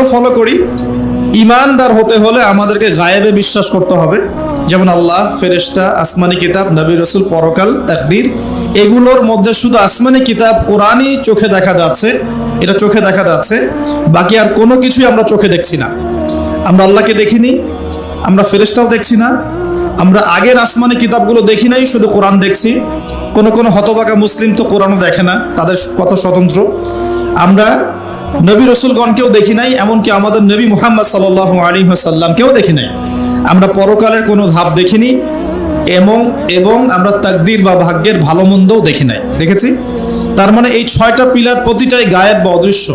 আরো ফলো করি, ইমানদার হতে হলে আমাদেরকে গায়েবে বিশ্বাস করতে হবে, যেমন আল্লাহ, ফেরেশতা, আসমানি কিতাব, নবী রাসূল, পরকাল, তাকদীর। এগুলোর মধ্যে শুধু আসমানি কিতাব কোরআনই চোখে দেখা যাচ্ছে, এটা চোখে দেখা যাচ্ছে, বাকি আর কোনো কিছুই আমরা চোখে দেখছি না। আমরা আল্লাহকে দেখিনি, আমরা ফেরেশতাও দেখছি না, আমরা আগের আসমানি কিতাবগুলো দেখি নাই, শুধু কোরআন দেখছি। কোনো হতভাগা মুসলিম তো কোরআনও দেখে না, তাদের কত স্বতন্ত্র। আমরা নবী রসুলগণকেও দেখি নাই, এমনকি আমাদের নবী মুহাম্মদ সাল্লাল্লাহু আলাইহি ওয়াসাল্লামকেও দেখি নাই। আমরা পরকালের কোনো ধাপ দেখিনি, এবং আমরা তাকদীর বা ভাগ্যের ভালো মন্দও দেখি নাই, দেখেছি। তার মানে এই 6টা পিলার প্রতিটাই গায়েব বা অদৃশ্য।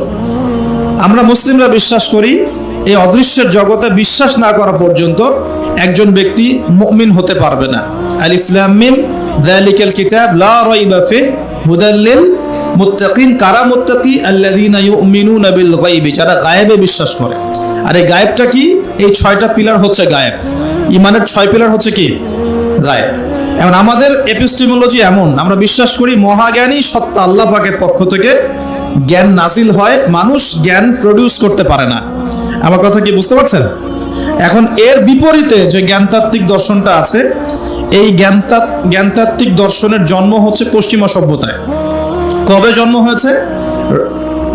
আমরা মুসলিমরা বিশ্বাস করি এই অদৃশ্যের জগতে বিশ্বাস না করা পর্যন্ত একজন ব্যক্তি মুমিন হতে পারবে না। আলিফ লাম মিম যালিকাল কিতাব লা রাইবা ফিহি হুদাল লিল মুত্তাকিন। কারা মুত্তাকি? আল্লাযীনা ইউমিনুনা বিল গায়বি, যারা গায়েবে বিশ্বাস করে। আর এই গায়েবটা কি? এই 6টা পিলার হচ্ছে গায়েব। ইমানের 6 পিলার হচ্ছে কি? গায়েব। এখন আমাদের এপিস্টেমোলজি এমন, আমরা বিশ্বাস করি মহাজ্ঞানী সত্তা আল্লাহ পাকের পক্ষ থেকে জ্ঞান নাজিল হয়, মানুষ জ্ঞান প্রডিউস করতে পারে না। আমার কথা কি বুঝতে পারছেন? এখন এর বিপরীতে যে জ্ঞানতাত্ত্বিক দর্শনটা আছে, এই জ্ঞানতাত্ত্বিক দর্শনের জন্ম হচ্ছে পশ্চিমা সভ্যতায়। কবে জন্ম হয়েছে?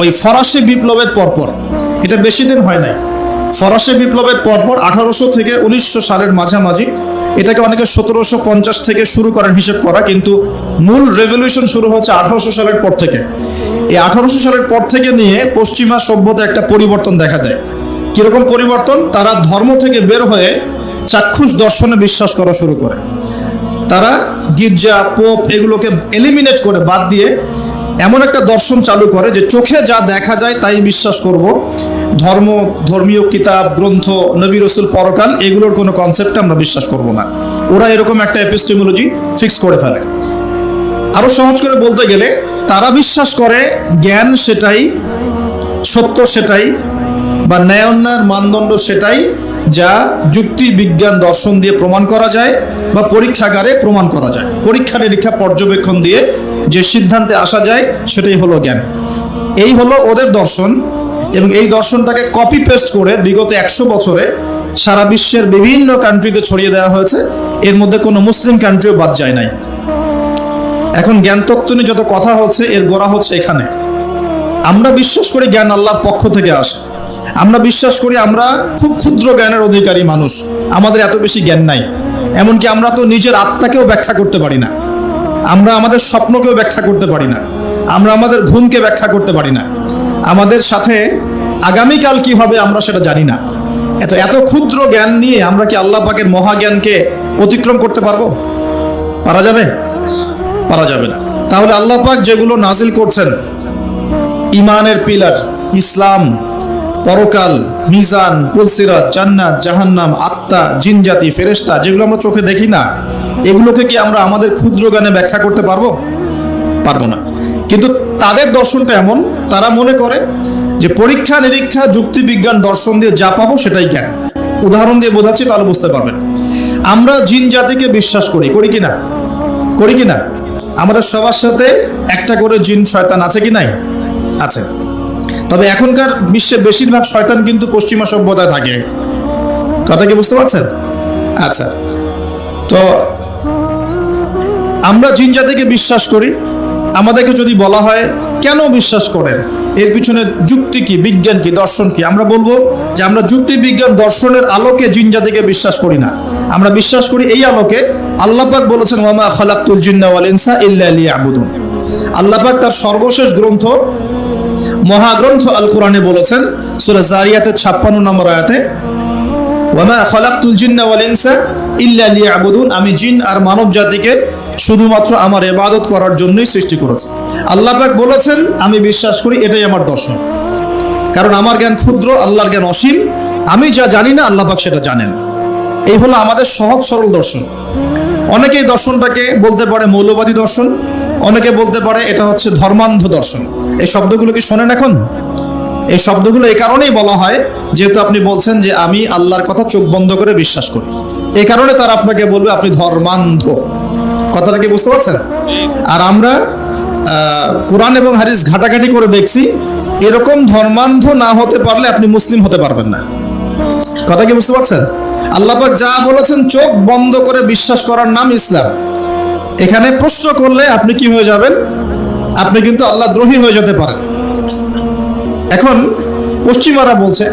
ওই ফরাসি বিপ্লবের পরপর। এটা বেশি দিন হয় নাই। ফরাসি বিপ্লবের পরপর 1800 থেকে 1900 সালের মাঝামাঝি, এটাকে অনেকে 1750 থেকে শুরু করার হিসেব করা, কিন্তু মূল রেভলিউশন শুরু হচ্ছে 1800 সালের পর থেকে। এই 1800 সালের পর থেকে নিয়ে পশ্চিমা সভ্যতা একটা পরিবর্তন দেখা দেয়। কিরকম পরিবর্তন? তারা ধর্ম থেকে বের হয়ে চাক্ষুষ দর্শনে বিশ্বাস করা শুরু করে। তারা গির্জা, পোপ এগুলোকে এলিমিনেট করে, বাদ দিয়ে এমন একটা দর্শন চালু করে যে চোখে যা দেখা যায় তাই বিশ্বাস করব। ধর্মীয় কিতাব, গ্রন্থ, নবী রাসূল, পরকাল এগুলোর কোনো কনসেপ্টে আমরা বিশ্বাস করব না। ওরা এরকম একটা এপিস্টেমোলজি ফিক্স করে ফেলে। আরো সহজ করে বলতে গেলে, তারা বিশ্বাস করে জ্ঞান সেটাই, সত্য সেটাই, বা ন্যায় অন্যায়ের মানদণ্ড সেটাই যা যুক্তি, বিজ্ঞান, দর্শন দিয়ে প্রমাণ করা যায় বা পরীক্ষাগারে প্রমাণ করা যায়। পরীক্ষা নিরীক্ষা, পর্যবেক্ষণ দিয়ে যে সিদ্ধান্তে আসা যায় সেটাই হলো জ্ঞান। এই হলো ওদের দর্শন, এবং এই দর্শনটাকে কপি পেস্ট করে বিগত 100 বছরে সারা বিশ্বের বিভিন্ন কান্ট্রিতে ছড়িয়ে দেওয়া হয়েছে। এর মধ্যে কোনো মুসলিম কান্ট্রিও বাদ যায় নাই। এখন জ্ঞানতত্ত্ব নিয়ে যত কথা হচ্ছে, এর গোড়া হচ্ছে এখানে। আমরা বিশ্বাস করি জ্ঞান আল্লাহর পক্ষ থেকে আসে। আমরা বিশ্বাস করি আমরা খুব ক্ষুদ্র জ্ঞানের অধিকারী মানুষ, আমাদের এত বেশি জ্ঞান নাই। এমনকি আমরা তো নিজের আত্মাকেও ব্যাখ্যা করতে পারি না, আমরা আমাদের স্বপ্নকেও ব্যাখ্যা করতে পারি না, আমরা আমাদের ঘুমকে ব্যাখ্যা করতে পারি না, আমাদের সাথে আগামীকাল কি হবে আমরা সেটা জানি না। এত ক্ষুদ্র জ্ঞান নিয়ে আমরা কি আল্লাহ পাকের মহাজ্ঞানকে অতিক্রম করতে পারবো? পারা যাবে? পারা যাবে না। তাহলে আল্লাহ পাক যেগুলো নাজিল করছেন, ইমানের পিলার, ইসলাম, পরকাল, মিজান, পুলসিরাত, জান্নাত, জাহান্নাম, আত্মা, জিনজাতি, ফেরেশতা, যেগুলো আমরা চোখে দেখি না, এগুলোকে কি আমরা আমাদের ক্ষুদ্র জ্ঞানে ব্যাখ্যা করতে পারবো? পারবো না। কিন্তু তাদের দর্শনটা এমন, তারা মনে করে যে পরীক্ষা নিরীক্ষা, যুক্তি, বিজ্ঞান, দর্শন দিয়ে যা পাবো সেটাই জ্ঞান। উদাহরণ দিয়ে বোঝাচ্ছি, তাহলে বুঝতে পারবেন। আমরা জিন জাতিকে বিশ্বাস করি কি না? করি কি না? আমাদের সবার সাথে একটা করে জিন শয়তান আছে কি নাই? আছে। তবে এখনকার বিশ্বের বেশিরভাগ শয়তান কিন্তু পশ্চিমা সভ্যতায় থাকে। কথা কি বুঝতে পারছেন? আচ্ছা, তো আমরা জিন জাতিকে বিশ্বাস করি। আমাদেরকে যদি বলা হয় কেন বিশ্বাস করেন, এর পিছনে যুক্তি কি, বিজ্ঞান কি, দর্শন কি, আমরা বলবো যে আমরা যুক্তি, বিজ্ঞান, দর্শনের আলোকে জিন জাতিকে বিশ্বাস করি না। আমরা বিশ্বাস করি এই আলোকে আল্লাহ পাক বলেছেন, ওয়ামা খালাকতুল জিন্না ওয়াল ইনসা ইল্লা লিয়াবুদুন। আল্লাহ পাক তার সর্বশেষ গ্রন্থ, মহাগ্রন্থ আল কোরআনে বলেছেন, সূরা যারিয়াতের 56 নম্বর আয়াতে, ওয়ামা খালাকতুল জিন্না ওয়াল ইনসা ইল্লা লিয়াবুদুন, আমি জিন আর মানব জাতিকে শুধুমাত্র আমার ইবাদত করার জন্যই সৃষ্টি করেছি। আল্লাহ পাক বলেছেন, আমি বিশ্বাস করি, এটাই আমার দর্শন। কারণ আমার জ্ঞান ক্ষুদ্র, আল্লাহর জ্ঞান অসীম। আমি যা জানি না আল্লাহ পাক সেটা জানেন। এই হলো আমাদের সহজ সরল দর্শন। অনেকে এই দর্শনটাকে বলতে পারে মৌলবাদী দর্শন, অনেকে বলতে পারে এটা হচ্ছে ধর্মান্ধ দর্শন। এই শব্দগুলো কি শোনেন এখন? এই শব্দগুলো এই কারণেই বলা হয়, যেহেতু আপনি বলছেন যে আমি আল্লাহর কথা চোখ বন্ধ করে বিশ্বাস করি, এই কারণে তারা আপনাকে বলবে আপনি ধর্মান্ধ। কথাটা কি বুঝতে পারছেন? আর আমরা কোরআন এবং হাদিস ঘাটাঘাটি করে দেখছি, এরকম ধর্মান্ধ না হতে পারলে আপনি মুসলিম হতে পারবেন না। কথা কি বুঝতে পারছেন? আল্লাহ পাক যা বলেছেন চোখ বন্ধ করে বিশ্বাস করার নাম ইসলাম। এখানে প্রশ্ন করলে আপনি কি হয়ে যাবেন? আপনি কিন্তু আল্লাহ দ্রোহী হয়ে যেতে পারেন। এখন পশ্চিমারা বলছে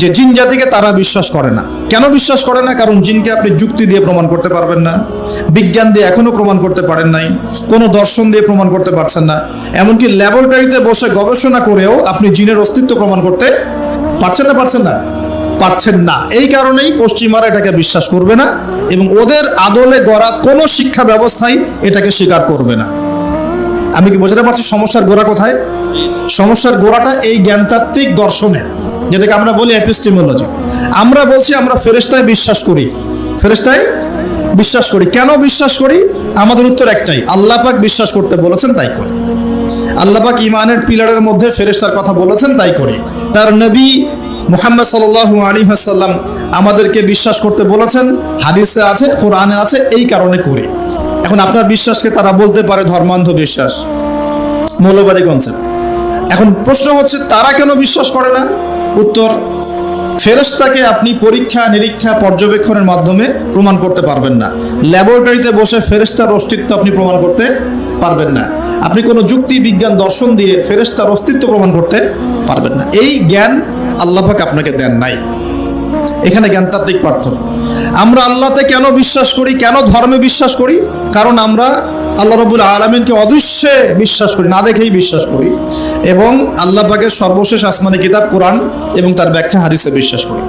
যে জিন জাতিকে তারা বিশ্বাস করে না। কেন বিশ্বাস করে না? কারণ জিনকে আপনি যুক্তি দিয়ে প্রমাণ করতে পারবেন না, বিজ্ঞান দিয়ে এখনো প্রমাণ করতে পারেন নাই, কোনো দর্শন দিয়ে প্রমাণ করতে পারছেন না, এমনকি ল্যাবরেটরিতে বসে গবেষণা করেও আপনি জিনের অস্তিত্ব প্রমাণ করতে পারছেন না পারছেন না। এই কারণেই পশ্চিমারা এটাকে বিশ্বাস করবে না এবং ওদের আদলে গড়া কোনো শিক্ষা ব্যবস্থাই এটাকে স্বীকার করবে না। আমি কি বোঝাতে পারছি সমস্যার গোড়া কোথায়? সমস্যার গোড়াটা এই জ্ঞানতাত্ত্বিক দর্শনে, যেটাকে আমরা বলি এপিস্টেমোলজি। আমরা বলছি আমরা ফেরেশতায় বিশ্বাস করি, ফেরেশতায় বিশ্বাস করি। কেন বিশ্বাস করি? আমাদের উত্তর একটাই, আল্লাহ পাক বিশ্বাস করতে বলেছেন তাই করি। আল্লাহ পাক ঈমানের পিলারের মধ্যে ফেরেশতার কথা বলেছেন তাই করি। তার নবী মুহাম্মদ সাল্লাল্লাহু আলাইহি ওয়াসাল্লাম আমাদেরকে বিশ্বাস করতে বলেছেন, হাদিসে আছে, কোরআনে আছে, এই কারণে করি। এখন আপনার বিশ্বাসকে তারা বলতে পারে ধর্মান্ধ বিশ্বাস, মৌলবাদী কনসেপ্ট। এখন প্রশ্ন হচ্ছে তারা কেন বিশ্বাস করে না? উত্তর, ফেরেশতাকে আপনি পরীক্ষা নিরীক্ষা পর্যবেক্ষণের মাধ্যমে প্রমাণ করতে পারবেন না। ল্যাবরেটরিতে বসে ফেরেশতার অস্তিত্ব আপনি প্রমাণ করতে পারবেন না। আপনি কোনো যুক্তি বিজ্ঞান দর্শন দিয়ে ফেরেশতার অস্তিত্ব প্রমাণ করতে পারবেন না। এই জ্ঞান আল্লাহ পাক আপনাকে দেন নাই। এখানে জ্ঞানতাত্ত্বিক পার্থক্য। আমরা আল্লাহতে কেন বিশ্বাস করি, কেন ধর্মে বিশ্বাস করি? কারণ আমরা আল্লাহ রাব্বুল আলামিনকে অদৃশ্যে বিশ্বাস করি, না দেখেই বিশ্বাস করি, এবং আল্লাহ পাকের সর্বশেষ আসমানি কিতাব কোরআন এবং তার ব্যাখ্যা হাদিসে বিশ্বাস করি।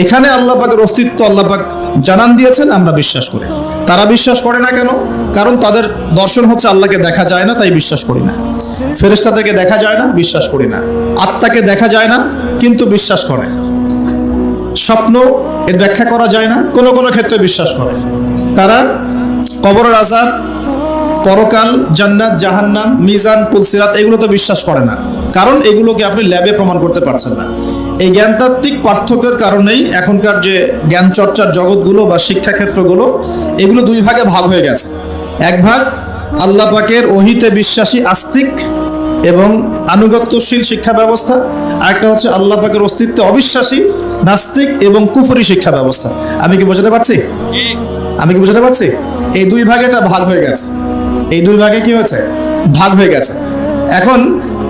এখানে আল্লাহ পাকের অস্তিত্ব আল্লাহ পাক জানান দিয়েছেন, আমরা বিশ্বাস করি। তারা বিশ্বাস করে না কেন? কারণ তাদের দর্শন হচ্ছে আল্লাহকে দেখা যায় না, তাই বিশ্বাস করি না। ফেরেশতাদেরকে দেখা যায় না, বিশ্বাস করি না। আত্মাকে দেখা যায় না কিন্তু বিশ্বাস করে। স্বপ্ন এর ব্যাখ্যা করা যায় না, কোনো কোনো ক্ষেত্রে বিশ্বাস করে। তারা কবরের আযাব, পরকাল, জান্নাত, জাহান্নাম, মিজান, পুলসিরাত এগুলো তো বিশ্বাস করে না, কারণ এগুলোকে আপনি ল্যাবে প্রমাণ করতে পারছেন না। এই জ্ঞানতাত্ত্বিক পার্থক্যের কারণেই এখনকার যে জ্ঞান চর্চার জগৎগুলো বা শিক্ষাক্ষেত্রগুলো, এগুলো দুই ভাগে ভাগ হয়ে গেছে। এক ভাগ আল্লাহ পাকের ওহীতে বিশ্বাসী আস্তিক এবং আনুগত্যশীল শিক্ষা ব্যবস্থা, আরেকটা হচ্ছে আল্লাহ পাকের অস্তিত্বে অবিশ্বাসী নাস্তিক এবং কুফরি শিক্ষা ব্যবস্থা। আমি কি বোঝাতে পারছি? এই দুই ভাগে এটা ভাগ হয়ে গেছে। এই দুই ভাগে কি হয়েছে? ভাগ হয়ে গেছে। এখন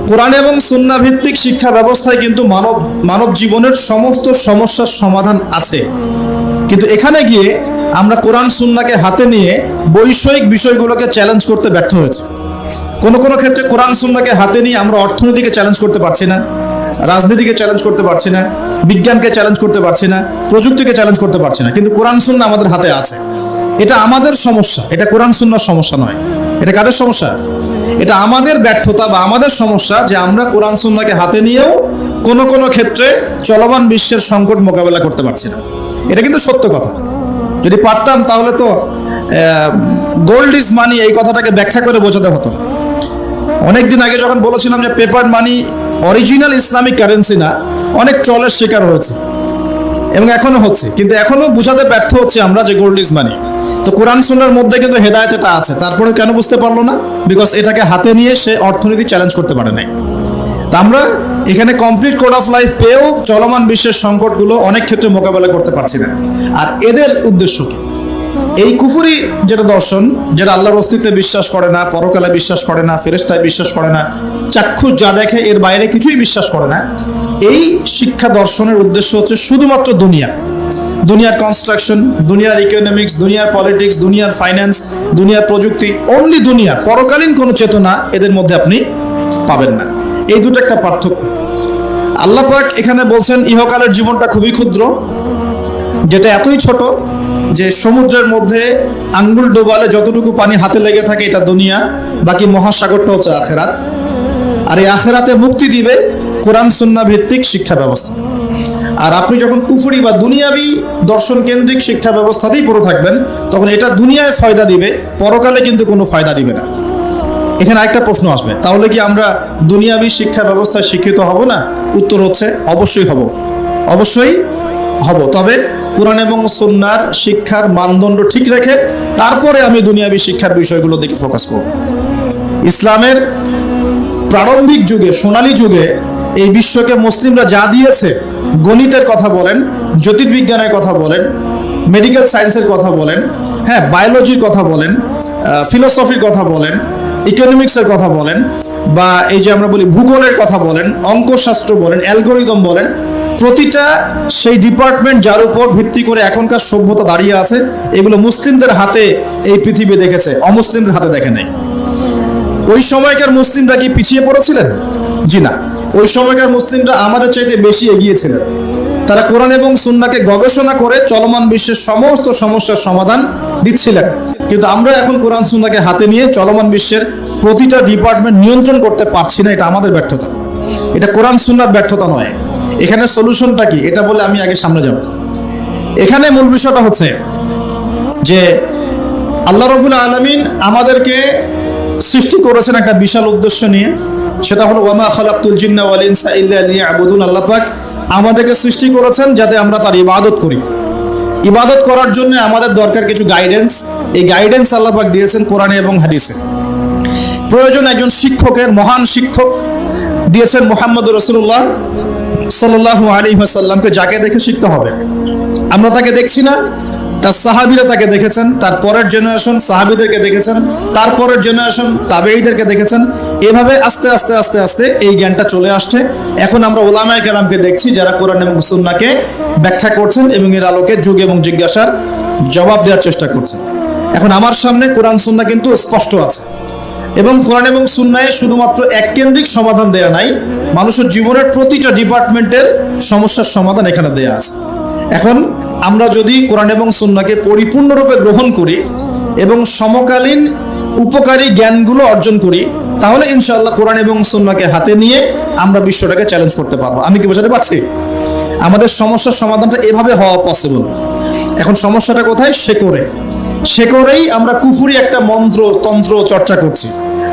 কোরআন এবং সুন্নাহ ভিত্তিক শিক্ষা ব্যবস্থায় কিন্তু মানব জীবনের সমস্ত সমস্যার সমাধান আছে, কিন্তু এখানে গিয়ে আমরা কোরআন সুন্নাহকে হাতে নিয়ে বৈষয়িক বিষয়গুলোকে চ্যালেঞ্জ করতে ব্যর্থ হয়েছে। কোনো কোনো ক্ষেত্রে কোরআন সুন্নাহকে হাতে নিয়ে আমরা অর্থনীতিকে চ্যালেঞ্জ করতে পারছি না, রাজনীতিকে চ্যালেঞ্জ করতে পারছি না, বিজ্ঞানকে চ্যালেঞ্জ করতে পারছি না, প্রযুক্তিকে চ্যালেঞ্জ করতে পারছি না, কিন্তু কোরআন সুন্নাহ আমাদের হাতে আছে। এটা আমাদের সমস্যা, এটা কোরআন সুন্নাহর সমস্যা নয়। এটা কাদের সমস্যা? এটা আমাদের ব্যর্থতা বা আমাদের সমস্যা, যে আমরা কোরআন সুন্নাহকে হাতে নিয়েও কোনো কোনো ক্ষেত্রে চলমান বিশ্বের সংকট মোকাবেলা করতে পারছি না। এটা কিন্তু সত্য কথা। যদি পারতাম তাহলে তো গোল্ড ইজ মানি এই কথাটাকে ব্যাখ্যা করে বোঝাতে হতো। অনেকদিন আগে যখন বলেছিলাম যে পেপার মানি অরিজিনাল ইসলামিক কারেন্সি না, অনেক ট্রলের শিকার হয়েছে এবং এখনো হচ্ছে, কিন্তু এখনো বোঝাতে ব্যর্থ হচ্ছে আমরা যে গোল্ড ইজ মানি। তো কোরআন সুন্নাহর মধ্যে কিন্তু হেদায়েত এটা আছে, তারপরে কেন বুঝতে পারলো না? বিকজ এটাকে হাতে নিয়ে সে অর্থনীতি চ্যালেঞ্জ করতে পারে নাই। তা আমরা এখানে কমপ্লিট কোড অফ লাইফ পেয়েও চলমান বিশ্বের সংকটগুলো অনেক ক্ষেত্রে মোকাবেলা করতে পারছি না। আর এদের উদ্দেশ্য কি? এই কুফরি যেটা দর্শন, যেটা আল্লাহর অস্তিত্বে বিশ্বাস করে না, পরকালে বিশ্বাস করে না, ফেরেশতায় বিশ্বাস করে না, চাক্ষুষ যা দেখে এর বাইরে কিছুই বিশ্বাস করে না, এই শিক্ষা দর্শনের উদ্দেশ্য হচ্ছে শুধুমাত্র দুনিয়ার কনস্ট্রাকশন, দুনিয়ার ইকোনমিক্স, দুনিয়ার পলিটিক্স, দুনিয়ার ফাইন্যান্স, দুনিয়ার প্রযুক্তি, অনলি দুনিয়া, পরকালীন কোনো চেতনা এদের মধ্যে আপনি পাবেন না। এই দুটো একটা পার্থক্য। আল্লাহ পাক এখানে বলছেন ইহকালের জীবনটা খুবই ক্ষুদ্র, যেটা এতই ছোট যে সমুদ্রের মধ্যে আঙ্গুল ডোবালে যতটুকু পানি হাতে লেগে থাকে এটা দুনিয়া, বাকি মহাসাগরটা হচ্ছে আখেরাত। আর এই আখেরাতে মুক্তি দিবে কোরআন সুন্নাহ ভিত্তিক শিক্ষা ব্যবস্থা। আর আপনি যখন কুফরি বা দুনিয়াবি দর্শন কেন্দ্রিক শিক্ষা ব্যবস্থাতেই পড়ে থাকবেন, তখন এটা দুনিয়ায় ফায়দা দিবে, পরকালে কিন্তু কোনো ফায়দা দিবে না। এখানে একটা প্রশ্ন আসবে, তাহলে কি আমরা দুনিয়াবি শিক্ষা ব্যবস্থায় শিক্ষিত হব না? উত্তর হচ্ছে অবশ্যই হব, তবে কোরআন এবং সুন্নাহর শিক্ষার মানদণ্ড ঠিক রেখে তারপরে আমি দুনিয়াবি শিক্ষার বিষয়গুলো দিকে ফোকাস করব। ইসলামের প্রারম্ভিক যুগে, সোনালী যুগে এই বিশ্বকে মুসলিমরা যা দিয়েছে, গণিতের কথা বলেন, জ্যোতির্বিজ্ঞানের কথা বলেন, মেডিকেল সায়েন্সের কথা বলেন, হ্যাঁ, বায়োলজির কথা বলেন, ফিলোসফির কথা বলেন, ইকোনমিক্সের কথা বলেন, বা এই যে আমরা বলি ভূগোলের কথা বলেন, অঙ্কশাস্ত্র বলেন, অ্যালগোরিদম বলেন, প্রতিটা সেই ডিপার্টমেন্ট যার উপর ভিত্তি করে এখনকার সভ্যতা দাঁড়িয়ে আছে, এগুলো মুসলিমদের হাতে এই পৃথিবী দেখেছে, অমুসলিমদের হাতে দেখে নাই। ওই সময়কার মুসলিমরা কি পিছিয়ে পড়েছিলেন? জি না, ওই সময়কার মুসলিমরা আমাদের চাইতে বেশি এগিয়েছিলেন। তারা কোরআন এবং সুন্নাহকে গবেষণা করে চলমান বিশ্বের সমস্ত সমস্যার সমাধান দিচ্ছিলেন। কিন্তু আমরা এখন কোরআন সুন্নাহকে হাতে নিয়ে চলমান বিশ্বের প্রতিটা ডিপার্টমেন্ট নিয়ন্ত্রণ করতে পারছি না। এটা আমাদের ব্যর্থতা, এটা কোরআন সুন্নাহর ব্যর্থতা নয়। এখানে সলিউশনটা কি, এটা বলে আমি আগে সামনে যাব। এখানে মূল বিষয়টা হচ্ছে যে আল্লাহ রাব্বুল আলামিন আমাদেরকে সৃষ্টি করেছেন একটা বিশাল উদ্দেশ্য নিয়ে, সেটা হলো ওয়ামা খালাকতুল জিন্না ওয়াল ইনসা ইল্লা লিয়াবুদুন। আল্লাহ পাক আমাদেরকে সৃষ্টি করেছেন যাতে আমরা তার ইবাদত করি। ইবাদত করার জন্য আমাদের দরকার কিছু গাইডেন্স। এই গাইডেন্স আল্লাহ পাক দিয়েছেন কোরআনে এবং হাদিসে। প্রয়োজন একজন শিক্ষকের, মহান শিক্ষক দিয়েছেন মুহাম্মদুর রাসূলুল্লাহ সাল্লাল্লাহু আলাইহি ওয়াসাল্লামকে, যাকে দেখে শিখতে হবে। আমরা তাকে দেখছি না, তার সাহাবীরা তাকে দেখেছেন, তার পরের জেনারেশন সাহাবীদেরকে দেখেছেন, তারপরের জেনারেশন তাবেঈদেরকে দেখেছেন। এভাবে আস্তে আস্তে আস্তে আস্তে এই জ্ঞানটা চলে আসছে। এখন আমরা উলামায়ে কেরামকে দেখছি যারা কোরআন এবং সুন্নাহকে ব্যাখ্যা করছেন এবং এর আলোকে যুগ এবং জিজ্ঞাসার জবাব দেওয়ার চেষ্টা করছেন। এখন আমার সামনে কোরআন সুন্নাহ কিন্তু স্পষ্ট আছে, এবং কোরআন এবং সুন্নাহে শুধুমাত্র এককেন্দ্রিক সমাধান দেয়া নাই, মানুষের জীবনের প্রতিটা ডিপার্টমেন্টের সমস্যার সমাধান এখানে দেয়া আছে। এখন আমরা যদি কোরআন এবং সুন্নাহকে পরিপূর্ণরূপে গ্রহণ করি এবং সমকালীন উপকারী জ্ঞানগুলো অর্জন করি, তাহলে ইনশাআল্লাহ কোরআন এবং সুন্নাহকে হাতে নিয়ে আমরা বিশ্বটাকে চ্যালেঞ্জ করতে পারবো। আমি কি বোঝাতে পারছি? আমাদের সমস্যার সমাধানটা এভাবে হওয়া পসিবল। এখন সমস্যাটা কোথায়? শেকড়েই আমরা কুফুরি একটা মন্ত্র তন্ত্র চর্চা করছি,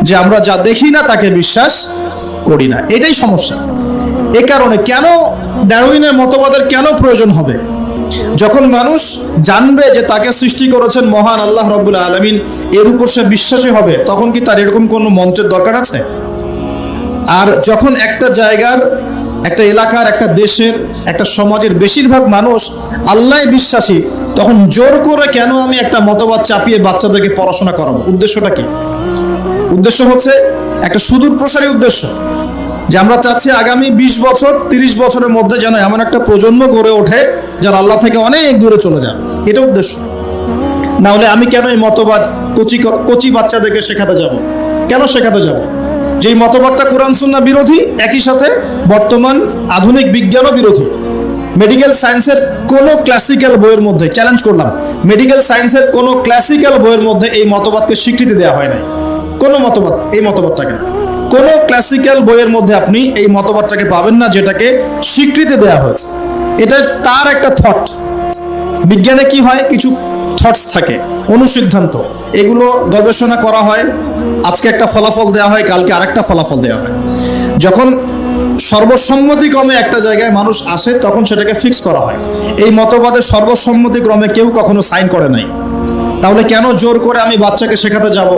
যে আমরা যা দেখি না তাকে বিশ্বাস করি না। এটাই সমস্যা। এ কারণে কেন ডারউইনের মতবাদের কেন প্রয়োজন হবে? যখন মানুষ জানবে যে তাকে সৃষ্টি করেছেন মহান আল্লাহ রাব্বুল আলামিন, এর উপর সে বিশ্বাসী হবে, তখন কি তার এরকম কোনো মন্ত্রের দরকার আছে? আর যখন একটা জায়গার, একটা এলাকার, একটা দেশের, একটা সমাজের বেশিরভাগ মানুষ আল্লাহ বিশ্বাসী, তখন জোর করে কেন আমি একটা মতবাদ চাপিয়ে বাচ্চাদেরকে পড়াশোনা করাবো? উদ্দেশ্যটা কি? উদ্দেশ্য হচ্ছে একটা সুদূর প্রসারী উদ্দেশ্য, যে আমরা চাচ্ছি আগামী 20 বছর 30 বছরের মধ্যে যেন এমন একটা প্রজন্ম গড়ে ওঠে যারা আল্লাহ থেকে অনেক দূরে চলে যাবে। এটা উদ্দেশ্য। না হলে আমি কেন এই মতবাদ কচি বাচ্চাদেরকে শেখাতে যাব? কেন শেখাতে যাব? যেই মতবাদটা কোরআন সুন্নাহ বিরোধী, একই সাথে বর্তমান আধুনিক বিজ্ঞানও বিরোধী। মেডিকেল সায়েন্সের কোনো ক্লাসিক্যাল বইয়ের মধ্যে, চ্যালেঞ্জ করলাম, মেডিকেল সায়েন্সের কোনো ক্লাসিক্যাল বইয়ের মধ্যে এই মতবাদকে স্বীকৃতি দেওয়া হয় নাই। কোনো মতবাদ, এই মতবাদটাকে কোনো ক্লাসিক্যাল বইয়ের মধ্যে আপনি এই মতবাদটাকে পাবেন না যেটাকে স্বীকৃতি দেওয়া হয়েছে। এটা তার একটা থট। বিজ্ঞানে কি হয়? কিছু থটস থাকে, অনুসিদ্ধান্ত, এগুলো গবেষণা করা হয়, আজকে একটা ফলাফল দেওয়া হয়, কালকে আরেকটা ফলাফল দেওয়া হয়। যখন সর্বসম্মতিক্রমে একটা জায়গায় মানুষ আসে, তখন সেটাকে ফিক্স করা হয়। এই মতবাদে সর্বসম্মতিক্রমে কেউ কখনো সাইন করে নাই। তাহলে কেন জোর করে আমি বাচ্চাকে শেখাতে যাব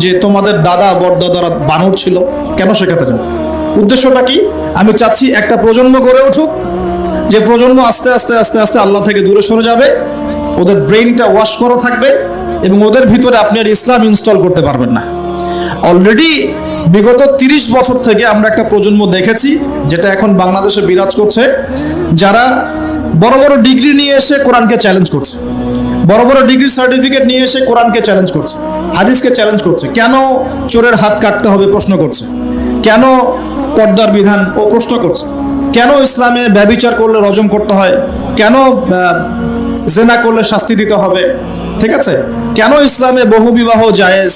যে তোমাদের দাদা বড়দাদারা বানর ছিল? কেন শেখাতে যাব? উদ্দেশ্যটা কি? আমি চাচ্ছি একটা প্রজন্ম গড়ে উঠুক, যে প্রজন্ম আস্তে আস্তে আস্তে আস্তে আল্লাহ থেকে দূরে সরে যাবে, ওদের ব্রেইনটা ওয়াশ করা থাকবে এবং ওদের ভিতরে আপনি আর ইসলাম ইনস্টল করতে পারবেন না। অলরেডি বিগত 30 বছর থেকে আমরা একটা প্রজন্ম দেখেছি, যেটা এখন বাংলাদেশে বিরাজ করছে, যারা বড় বড় ডিগ্রি নিয়ে এসে কোরআনকে চ্যালেঞ্জ করছে, বড় বড় ডিগ্রি সার্টিফিকেট নিয়ে এসে কোরআনকে চ্যালেঞ্জ করছে, হাদিসকে চ্যালেঞ্জ করছে। কেন চোরের হাত কাটতে হবে প্রশ্ন করছে, কেন পর্দার বিধান ও প্রশ্ন করছে, কেন ইসলামে ব্যভিচার করলে রজম করতে হয়, কেন জেনা করলে শাস্তি দিতে হবে, ঠিক আছে, কেন ইসলামে বহু বিবাহ জায়েজ,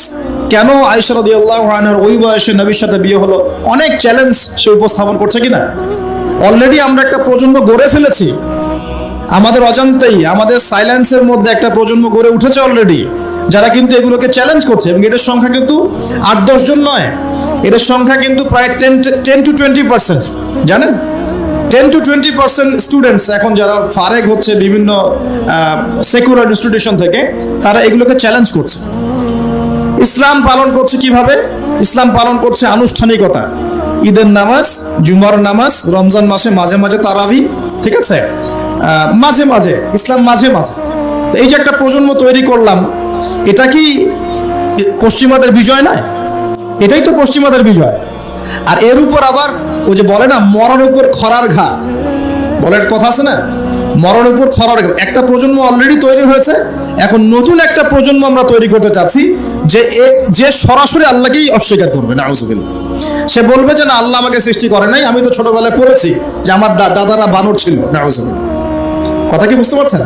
কেন আয়েশা রাদিয়াল্লাহু আনহার ওই বয়সে নবীর সাথে বিয়ে হলো, অনেক চ্যালেঞ্জ সে উপস্থাপন করছে কিনা। অলরেডি আমরা একটা প্রজন্ম গড়ে ফেলেছি, আমাদের অজান্তেই আমাদের সাইলেন্সের মধ্যে একটা প্রজন্ম গড়ে উঠেছে অলরেডি, যারা কিন্তু এগুলোকে চ্যালেঞ্জ করছে। এবং এদের সংখ্যা কিন্তু 8-10 জন নয়, এদের সংখ্যা কিন্তু প্রায় 10 to 20%। জানেন, 10 to 20% স্টুডেন্টস এখন যারা ফারেগ হচ্ছে বিভিন্ন সেকুলার ইনস্টিটিউশন থেকে, তারা এগুলোকে চ্যালেঞ্জ করছে। ইসলাম পালন করছে কিভাবে? ইসলাম পালন করছে আনুষ্ঠানিকতা, ঈদের নামাজ, জুমার নামাজ, রমজান মাসে মাঝে মাঝে তারাবি, ঠিক আছে, মাঝে মাঝে ইসলাম মাঝে মাঝে। এই যে একটা প্রজন্ম তৈরি করলাম, এটা কি পশ্চিমাদের বিজয় নয়? এটাই তো পশ্চিমাদের বিজয়। আর এর উপর আবার ওই যে বলে না, মরার উপর খরার ঘা, বলার কথা আছে না, মরার উপর খরার ঘা। একটা প্রজন্ম অলরেডি তৈরি হয়েছে, এখন নতুন একটা প্রজন্ম আমরা তৈরি করতে চাচ্ছি যে সরাসরি আল্লাহকেই অস্বীকার করবে, নাউযুবিল্লাহ। সে বলবে যে না, আল্লাহ আমাকে সৃষ্টি করে নাই, আমি তো ছোটবেলায় পড়েছি যে আমার দাদারা বানর ছিল, নাউযুবিল্লাহ। কথা কি বুঝতে পারছেন?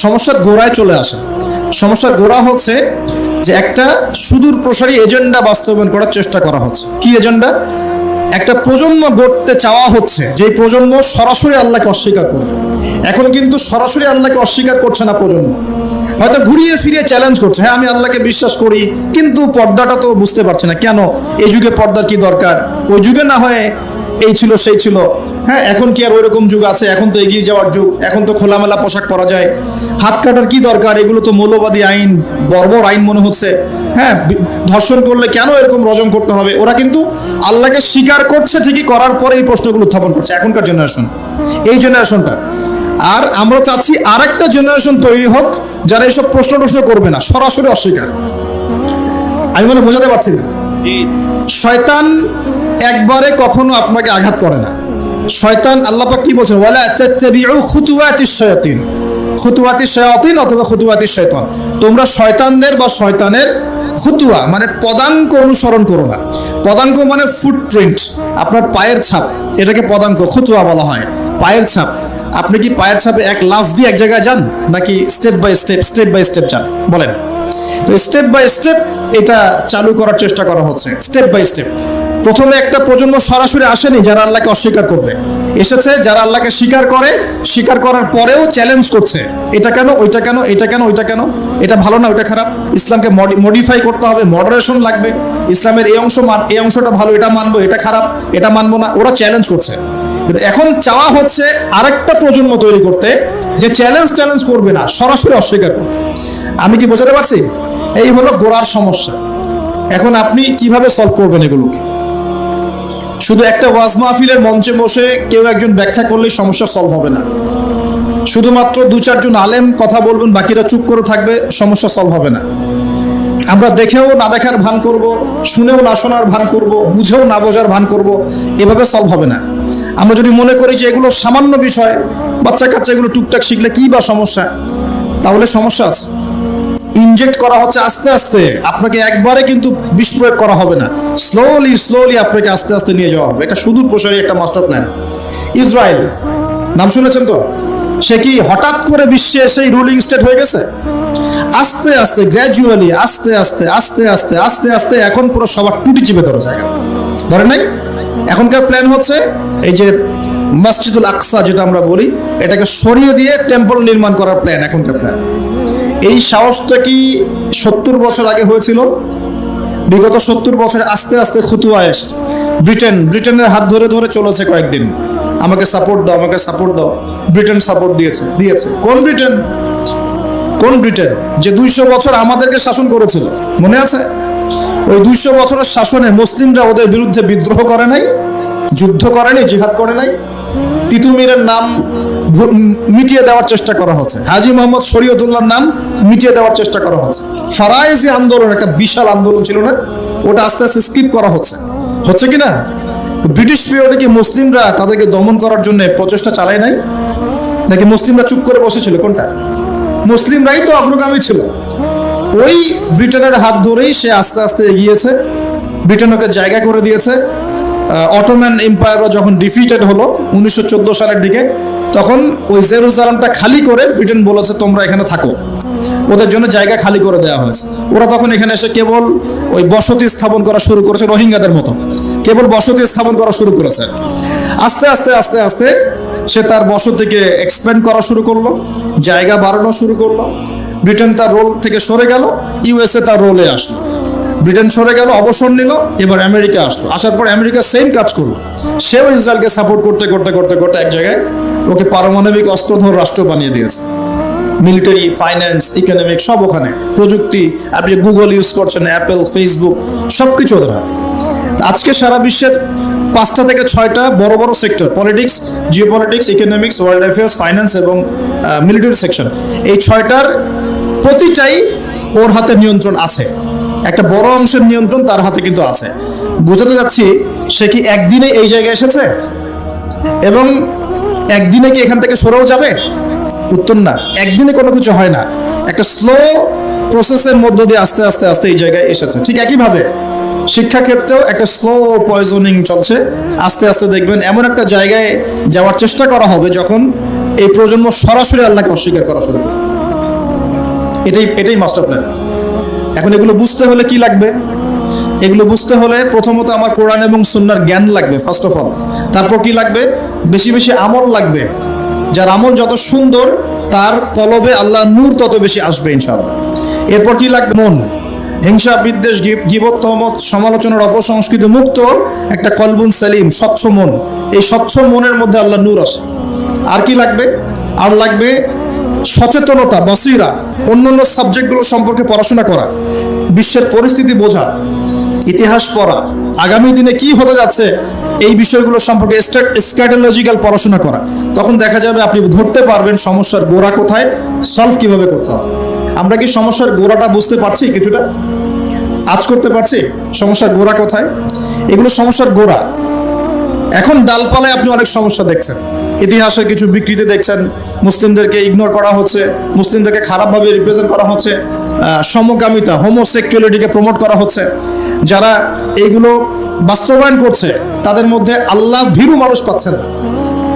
সমস্যার গোড়ায় চলে আসে। সমস্যার গোড়া হচ্ছে যে একটা সুদূর প্রসারী এজেন্ডা বাস্তবায়ন করার চেষ্টা করা হচ্ছে। কি এজেন্ডা? একটা প্রজন্ম গড়তে চাওয়া হচ্ছে, যে প্রজন্ম সরাসরি আল্লাহকে অস্বীকার করবে। এখন কিন্তু সরাসরি আল্লাহকে অস্বীকার করছে না প্রজন্ম, হয়তো ঘুরিয়ে ফিরিয়ে চ্যালেঞ্জ করছে, হ্যাঁ আমি আল্লাহকে বিশ্বাস করি, কিন্তু পর্দাটা তো বুঝতে পারছে না। কেন? এই যুগে পর্দার কি দরকার? ওই যুগে না হয় এই ছিল সেই ছিল, হ্যাঁ এখন কি আর ওইরকম যুগ আছে? এখন তো এগিয়ে যাওয়ার যুগ, এখন তো খোলামেলা পোশাক পরা যায়, হাত কাটার কি দরকার? এগুলো তো মৌলবাদী আইন, বর্বর আইন মনে হচ্ছে, হ্যাঁ ধর্ষণ করলে কেন এরকম রজম করতে হবে? ওরা কিন্তু আল্লাহকে স্বীকার করছে ঠিকই, করার পরে এই প্রশ্নগুলো উত্থাপন করছে এখনকার জেনারেশন, এই জেনারেশনটা। আর আমরা চাচ্ছি আর একটা জেনারেশন তৈরি হোক যারা এইসব প্রশ্ন করবে না, সরাসরি অস্বীকার। আমি মনে বোঝাতে পারছি না? শয়তান একবারে কখনো আপনাকে আঘাত করে না। শয়তান, আল্লাহ পাক কি বলছেন? ওয়ালা তাত্তাবিউ খুতুওয়াতিশ শায়াতিন, খুতুওয়াতিশ শায়াতিন অথবা খুতুওয়াতিশ শয়তান। তোমরা শয়তানদের বা শয়তানের খুতুয়া মানে পদাঙ্ক অনুসরণ করো না। পদাঙ্ক মানে ফুটপ্রিন্ট, আপনার পায়ের ছাপ, এটাকে পদাঙ্ক, খুতুয়া বলা হয়। পায়ের ছাপ। আপনি কি পায়ের ছাপে এক লাফ দিয়ে এক জায়গায় যান, নাকি স্টেপ বাই স্টেপ যান? বলেন তো। স্টেপ বাই স্টেপ এটা চালু করার চেষ্টা করা হচ্ছে, স্টেপ বাই স্টেপ। প্রথমে একটা প্রজন্ম সরাসরি আসেনি যারা আল্লাহকে অস্বীকার করবে, এসেছে যারা আল্লাহকে স্বীকার করে, স্বীকার করার পরেও চ্যালেঞ্জ করছে, এটা কেন, ওইটা কেন, এটা কেন, ওইটা কেন, এটা ভালো না, ওইটা খারাপ, ইসলামকে মডিফাই করতে হবে, মডারেশন লাগবে, ইসলামের এই অংশটা ভালো, এটা মানবো, এটা খারাপ, এটা মানবো না। ওরা চ্যালেঞ্জ করছে। এখন চাওয়া হচ্ছে আরেকটা প্রজন্ম তৈরি করতে যে চ্যালেঞ্জ করবে না, সরাসরি অস্বীকার করবে। আমি কি বোঝাতে পারছি? এই হলো গোড়ার সমস্যা। এখন আপনি কিভাবে সলভ করবেন এগুলোকে? শুধু একটা ওয়াজ মাহফিলের মঞ্চে বসে কেউ একজন ব্যাখ্যা করলেই সমস্যা সলভ হবে না। শুধুমাত্র 2-4 জন আলেম কথা বলবেন, বাকিরা চুপ করে থাকবে, সমস্যা সলভ হবে না। আমরা দেখেও না দেখার ভান করব, শুনেও না শোনার ভান করব, বুঝেও না বোঝার ভান করব, এভাবে সলভ হবে না। আমরা যদি মনে করি যে এগুলো সামান্য বিষয়, বাচ্চা কাচ্চা এগুলো টুকটাক শিখলে কি বা সমস্যা, তাহলে সমস্যা আছে। ইনজেক্ট করা হচ্ছে আস্তে আস্তে, আপনাকে একবারে কিন্তু বিষ প্রয়োগ করা হবে না, স্লোলি আপনাকে আস্তে আস্তে নিয়ে যাওয়া হবে। এটা সুদূর প্রসারী একটা মাস্টার প্ল্যান। ইসরায়েল নাম শুনেছেন তো? সে কি হঠাৎ করে বিশ্বে সেই রুলিং স্টেট হয়ে গেছে? আস্তে আস্তে, গ্র্যাজুয়ালি, আস্তে আস্তে আস্তে আস্তে আস্তে আস্তে এখন পুরো সবার টুটি চিপে ধরে জায়গা ধরে নাই। এখনকার প্ল্যান হচ্ছে এই যে মসজিদুল আকসা যেটা আমরা বলি, এটাকে সরিয়ে দিয়ে টেম্পল নির্মাণ করার প্ল্যান এখনকার প্ল্যান। এই সাহসটা কি 70 বছর আগে হয়েছিল? বিগত 70 বছরে আস্তে আস্তে খুতুয়া এসেছে। ব্রিটেনের হাত ধরে ধরে চলেছে কয়েকদিন, আমাকে সাপোর্ট দাও, আমাকে সাপোর্ট দাও। ব্রিটেন সাপোর্ট দিয়েছে। কোন ব্রিটেন যে 200 বছর আমাদেরকে শাসন করেছিল, মনে আছে? ওই 200 বছরের শাসনে মুসলিমরা ওদের বিরুদ্ধে বিদ্রোহ করে নাই, যুদ্ধ করে নাই, জিহাদ করে নাই। তিতুমিরের নাম মিটিয়ে দেওয়ার চেষ্টা করা হচ্ছে, হাজী মোহাম্মদ শরীয়তুল্লাহর নাম মিটিয়ে দেওয়ার চেষ্টা করা হচ্ছে। ফারায়েজি আন্দোলন একটা বিশাল আন্দোলন ছিল না? ওটা আস্তে আস্তে স্কিপ করা হচ্ছে কি না? ব্রিটিশ পিরিয়ডে কি মুসলিমরা তাদেরকে দমন করার জন্য প্রচেষ্টা চালায় নাই, নাকি মুসলিমরা চুপ করে বসেছিল? কোনটা? মুসলিমরাই তো অগ্রগামী ছিল। ওই ব্রিটেনের হাত ধরেই সে আস্তে আস্তে এগিয়েছে, ব্রিটেন ওকে জায়গা করে দিয়েছে। অটোম্যান এম্পায়ারও যখন ডিফিটেড হলো 1914 সালের দিকে, তখন ওই জেরুজালেমটা খালি করে ব্রিটেন বলেছে তোমরা এখানে থাকো, ওদের জন্য জায়গা খালি করে দেওয়া হয়েছে। ওরা তখন এখানে এসে কেবল ওই বসতি স্থাপন করা শুরু করেছে, রোহিঙ্গাদের মতো কেবল বসতি স্থাপন করা শুরু করেছে। আস্তে আস্তে আস্তে আস্তে সে তার বসতিকে এক্সপ্যান্ড করা শুরু করলো, জায়গা বাড়ানো শুরু করলো। ব্রিটেন তার রোল থেকে সরে গেল, ইউএসএ তার রোলে আসলো। ব্রিটেন সরে গেল, অবসর নিল, এবার আমেরিকা আসলো। আসার পর আমেরিকা সেম কাজ করলো, সেও ইসরায়েলকে সাপোর্ট করতে করতে করতে করতে এক জায়গায় ওকে পারমাণবিক অস্ত্রধর রাষ্ট্র বানিয়ে দিয়েছে। মিলিটারি, ফাইন্যান্স, ইকোনমিক সব ওখানে, প্রযুক্তি, আপনি গুগল ইউজ করছেন, অ্যাপেল, ফেসবুক, সব কিছু ওদের হাতে। আজকে সারা বিশ্বের 5টা থেকে 6টা বড় বড় sector, politics, geopolitics, economics, world affairs, finance এবং মিলিটারি সেকশন, এই 6টার প্রতিটাই ওর হাতে নিয়ন্ত্রণ আছে। একটা বড় অংশের নিয়ন্ত্রণ তার হাতে কিন্তু আছে। বোঝাতে যাচ্ছি, সে কি একদিনে এই জায়গায় এসেছে এবং একদিনে কি এখান থেকে সরেও যাবে? উত্তর না, একদিনে কোনো কিছু হয় না। একটা স্লো প্রসেসের মধ্য দিয়ে আস্তে আস্তে আস্তে এই জায়গায় এসেছে। ঠিক একইভাবে শিক্ষাক্ষেত্রেও একটা স্লো পয়জনিং চলছে। আস্তে আস্তে দেখবেন এমন একটা জায়গায় যাওয়ার চেষ্টা করা হবে যখন এই প্রজন্ম সরাসরি আল্লাহকে অস্বীকার করা শুরু করবে। এটাই মাস্টার প্ল্যান। এখন এগুলো বুঝতে হলে কি লাগবে? এগুলো বুঝতে হলে প্রথমত আমার কোরআন এবং সুন্নাহর জ্ঞান লাগবে, ফার্স্ট অফ অল। তারপর কি লাগবে? বেশি বেশি আমল লাগবে। যার আমল যত সুন্দর, তার কলবে আল্লাহর নূর তত বেশি আসবে ইনশাআল্লাহ। এরপর কি লাগবে? মন। হিংসা, বিদ্বেষ, গীবত, তহমত, সমালোচনার অপসংস্কৃতি মুক্ত একটা কলবুন সালিম, স্বচ্ছ মন। এই স্বচ্ছ মনের মধ্যে আল্লাহর নূর আসে। আর কি লাগবে? আর লাগবে সচেতনতা, বসিরা, অন্যান্য সাবজেক্টগুলো সম্পর্কে পড়াশোনা করা, বিশ্বের পরিস্থিতি বোঝা, ইতিহাস পড়া, আগামী দিনে কি হতে যাচ্ছে এই বিষয়গুলো সম্পর্কে স্ট্র্যাটেলজিক্যাল পড়াশোনা করা। তখন দেখা যাবে আপনি ধরতে পারবেন সমস্যার গোড়া কোথায়, সলভ কিভাবে করতে হবে। আমরা কি সমস্যার গোড়াটা বুঝতে পারছি? কিছুটা আজ করতে পারছি সমস্যার গোড়া কোথায়? এগুলো সমস্যার গোড়া। এখন ডালপালায় আপনি অনেক সমস্যা দেখছেন, ইতিহাসে কিছু বিকৃতি দেখছেন, মুসলিমদেরকে ইগনোর করা হচ্ছে, মুসলিমদেরকে খারাপভাবে রিপ্রেজেন্ট করা হচ্ছে, সমকামিতা, হোমোসেক্সুয়ালিটিকে প্রমোট করা হচ্ছে। যারা এইগুলো বাস্তবায়ন করছে তাদের মধ্যে আল্লাহ ভীরু মানুষ পাচ্ছেন।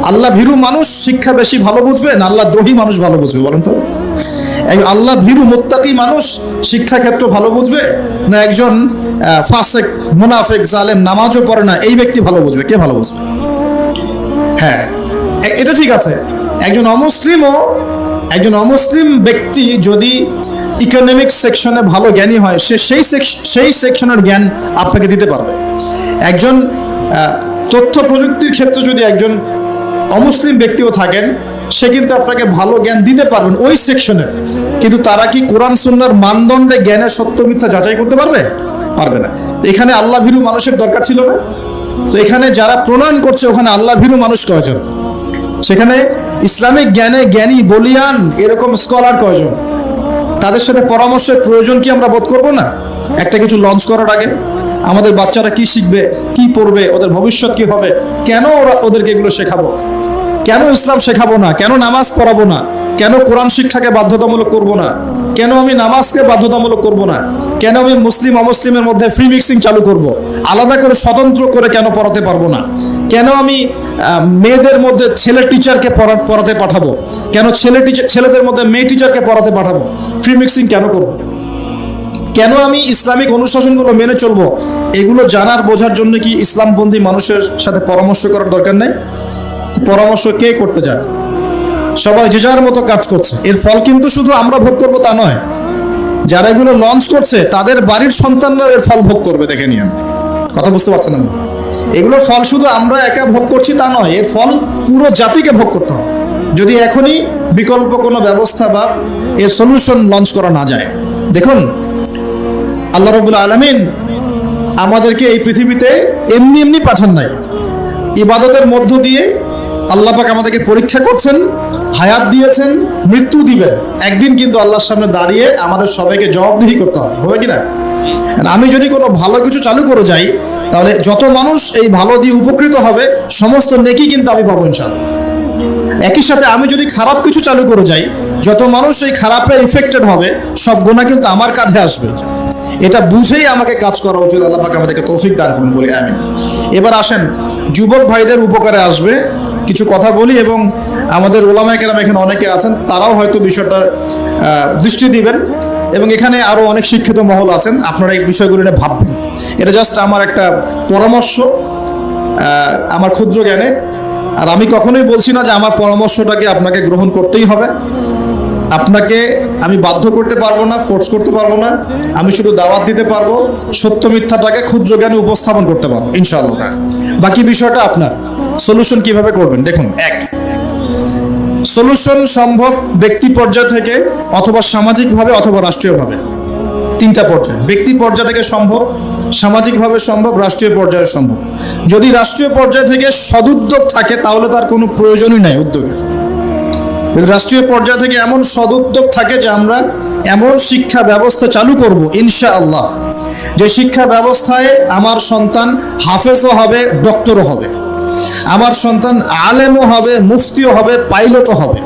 আল্লাহ ভীরু মানুষ শিক্ষা বেশি ভালো বুঝবে না আল্লাহ দ্রোহী মানুষ ভালো বুঝবে? বলেন তো। আল্লাহ ভীরু মুত্তাকি মানুষ শিক্ষাক্ষেত্র ভালো বুঝবে না একজন ফাসেক, মুনাফিক, জালেম, নামাজও পড়ে না এই ব্যক্তি ভালো বুঝবে? কে ভালো বুঝবে? হ্যাঁ, এটা ঠিক আছে। একজন অমুসলিম ব্যক্তি যদি ইকোনমিক সেকশনে ভালো জ্ঞানী হয়, সে সেই সেকশনের জ্ঞান আপনাকে দিতে পারবে। একজন তথ্য প্রযুক্তির ক্ষেত্রে যদি একজন অমুসলিম ব্যক্তিও থাকেন, সে কিন্তু আপনাকে ভালো জ্ঞান দিতে পারবেন ওই সেকশনে। কিন্তু তারা কি কোরআন সুন্নাহর মানদণ্ডে জ্ঞানের সত্য মিথ্যা যাচাই করতে পারবে? পারবে না। এখানে আল্লাহ ভীরু মানুষের দরকার ছিল না? তো এখানে যারা প্রণয়ন করছে ওখানে আল্লাহ ভীরু মানুষ কয়জন? সেখানে ইসলামিক জ্ঞানে জ্ঞানী, বলিয়ান এরকম স্কলার কয়জন? তাদের সাথে পরামর্শের প্রয়োজন কি আমরা বোধ করবো না? একটা কিছু লঞ্চ করার আগে আমাদের বাচ্চারা কি শিখবে, কি পড়বে, ওদের ভবিষ্যৎ কি হবে, কেন ওদেরকে এগুলো শেখাবো, কেন ইসলাম শেখাবো না, কেন নামাজ পড়াবো না, কেন কোরআন শিক্ষাকে বাধ্যতামূলক করব না, কেন আমি নামাজকে বাধ্যতামূলক করব না, কেন আমি মুসলিম অমুসলিমের মধ্যে ফ্রি মিক্সিং চালু করব, আলাদা করে স্বতন্ত্র করে কেন পড়াতে পারবো না, কেন আমি মেয়েদের মধ্যে ছেলে টিচারকে পড়াতে পাঠাবো, কেন ছেলেদের মধ্যে মেয়ে টিচারকে পড়াতে পাঠাবো, ফ্রি মিক্সিং কেন করবো, কেন আমি ইসলামিক অনুশাসনগুলো মেনে চলবো, এগুলো জানার বোঝার জন্য কি ইসলামপন্থী মানুষের সাথে পরামর্শ করার দরকার নেই? পরামর্শ কে করতে যায়? সবাই যে যার মতো কাজ করছে। এর ফল কিন্তু শুধু আমরা ভোগ করবো তা নয়, যারা এগুলো লঞ্চ করছে তাদের বাড়ির সন্তানরা এর ফল ভোগ করবে। দেখে নিন, কথা বুঝতে পারছেন না? এগুলোর ফল শুধু আমরা একা ভোগ করছি তা নয়, এর ফল পুরো জাতিকে ভোগ করতে হবে যদি এখনই বিকল্প কোনো ব্যবস্থা বা এর সলিউশন লঞ্চ করা না যায়। দেখুন, আল্লাহ রাব্বুল আলামিন আমাদেরকে এই পৃথিবীতে এমনি এমনি পাঠান নাই। ইবাদতের মধ্য দিয়ে আল্লাহ পাক আমাদেরকে পরীক্ষা করছেন, হায়াত দিয়েছেন, মৃত্যু দিবেন। একদিন কিন্তু আল্লাহর সামনে দাঁড়িয়ে আমাদের সবাইকে জবাবদিহি করতে হবে, হবে কিনা? আমি যদি কোনো ভালো কিছু চালু করে যাই, তাহলে যত মানুষ এই ভালো দিয়ে উপকৃত হবে সমস্ত নেকি কিন্তু আমি পাবো ইনশাআল্লাহ। একই সাথে আমি যদি খারাপ কিছু চালু করে যাই, যত মানুষ এই খারাপে ইফেক্টেড হবে সব গুনাহ কিন্তু আমার কাঁধে আসবে। এটা বুঝেই আমাকে কাজ করা উচিত। আল্লাহ পাক আমাদেরকে তৌফিক দান করুন, বলি আমিন। এবার আসেন, যুবক ভাইদের উপকারে আসবে কিছু কথা বলি, এবং আমাদের ওলামায়ে কেরাম এখানে অনেকে আছেন, তারাও হয়তো বিষয়টার দৃষ্টি দিবেন, এবং এখানে আরো অনেক শিক্ষিত মহল আছেন, আপনারা এই বিষয়গুলো নিয়ে ভাববেন। এটা জাস্ট আমার একটা পরামর্শ, আমার ক্ষুদ্র জ্ঞানে। আর আমি কখনোই বলছি না যে আমার পরামর্শটাকে আপনাকে গ্রহণ করতেই হবে। আপনাকে আমি বাধ্য করতে পারবো না, ফোর্স করতে পারবো না। আমি শুধু দাওয়াত দিতে পারবো, সত্য মিথ্যাটাকে ক্ষুদ্র জ্ঞানে উপস্থাপন করতে পারবো ইনশাআল্লাহ। বাকি বিষয়টা আপনার। সলিউশন কিভাবে করবেন দেখুন। এক, সলিউশন সম্ভব ব্যক্তি পর্যায় থেকে, অথবা সামাজিকভাবে, অথবা রাষ্ট্রীয়ভাবে। তিনটা পর্যায়ে, ব্যক্তি পর্যায় থেকে সম্ভব, সামাজিকভাবে সম্ভব, রাষ্ট্রীয় পর্যায়ে সম্ভব। যদি রাষ্ট্রীয় পর্যায় থেকে সদুদ্যোগ থাকে তাহলে তার কোনো প্রয়োজনই নাই উদ্যোগের। রাষ্ট্রীয় পর্যায় থেকে এমন সদুদ্যোগ থাকে যে আমরা এমন শিক্ষা ব্যবস্থা চালু করব ইনশাআল্লাহ, যে শিক্ষা ব্যবস্থায় আমার সন্তান হাফেজও হবে, ডক্টরও হবে, আমার সন্তান আলেমও হবে, মুফতিও হবে, পাইলটও হবে,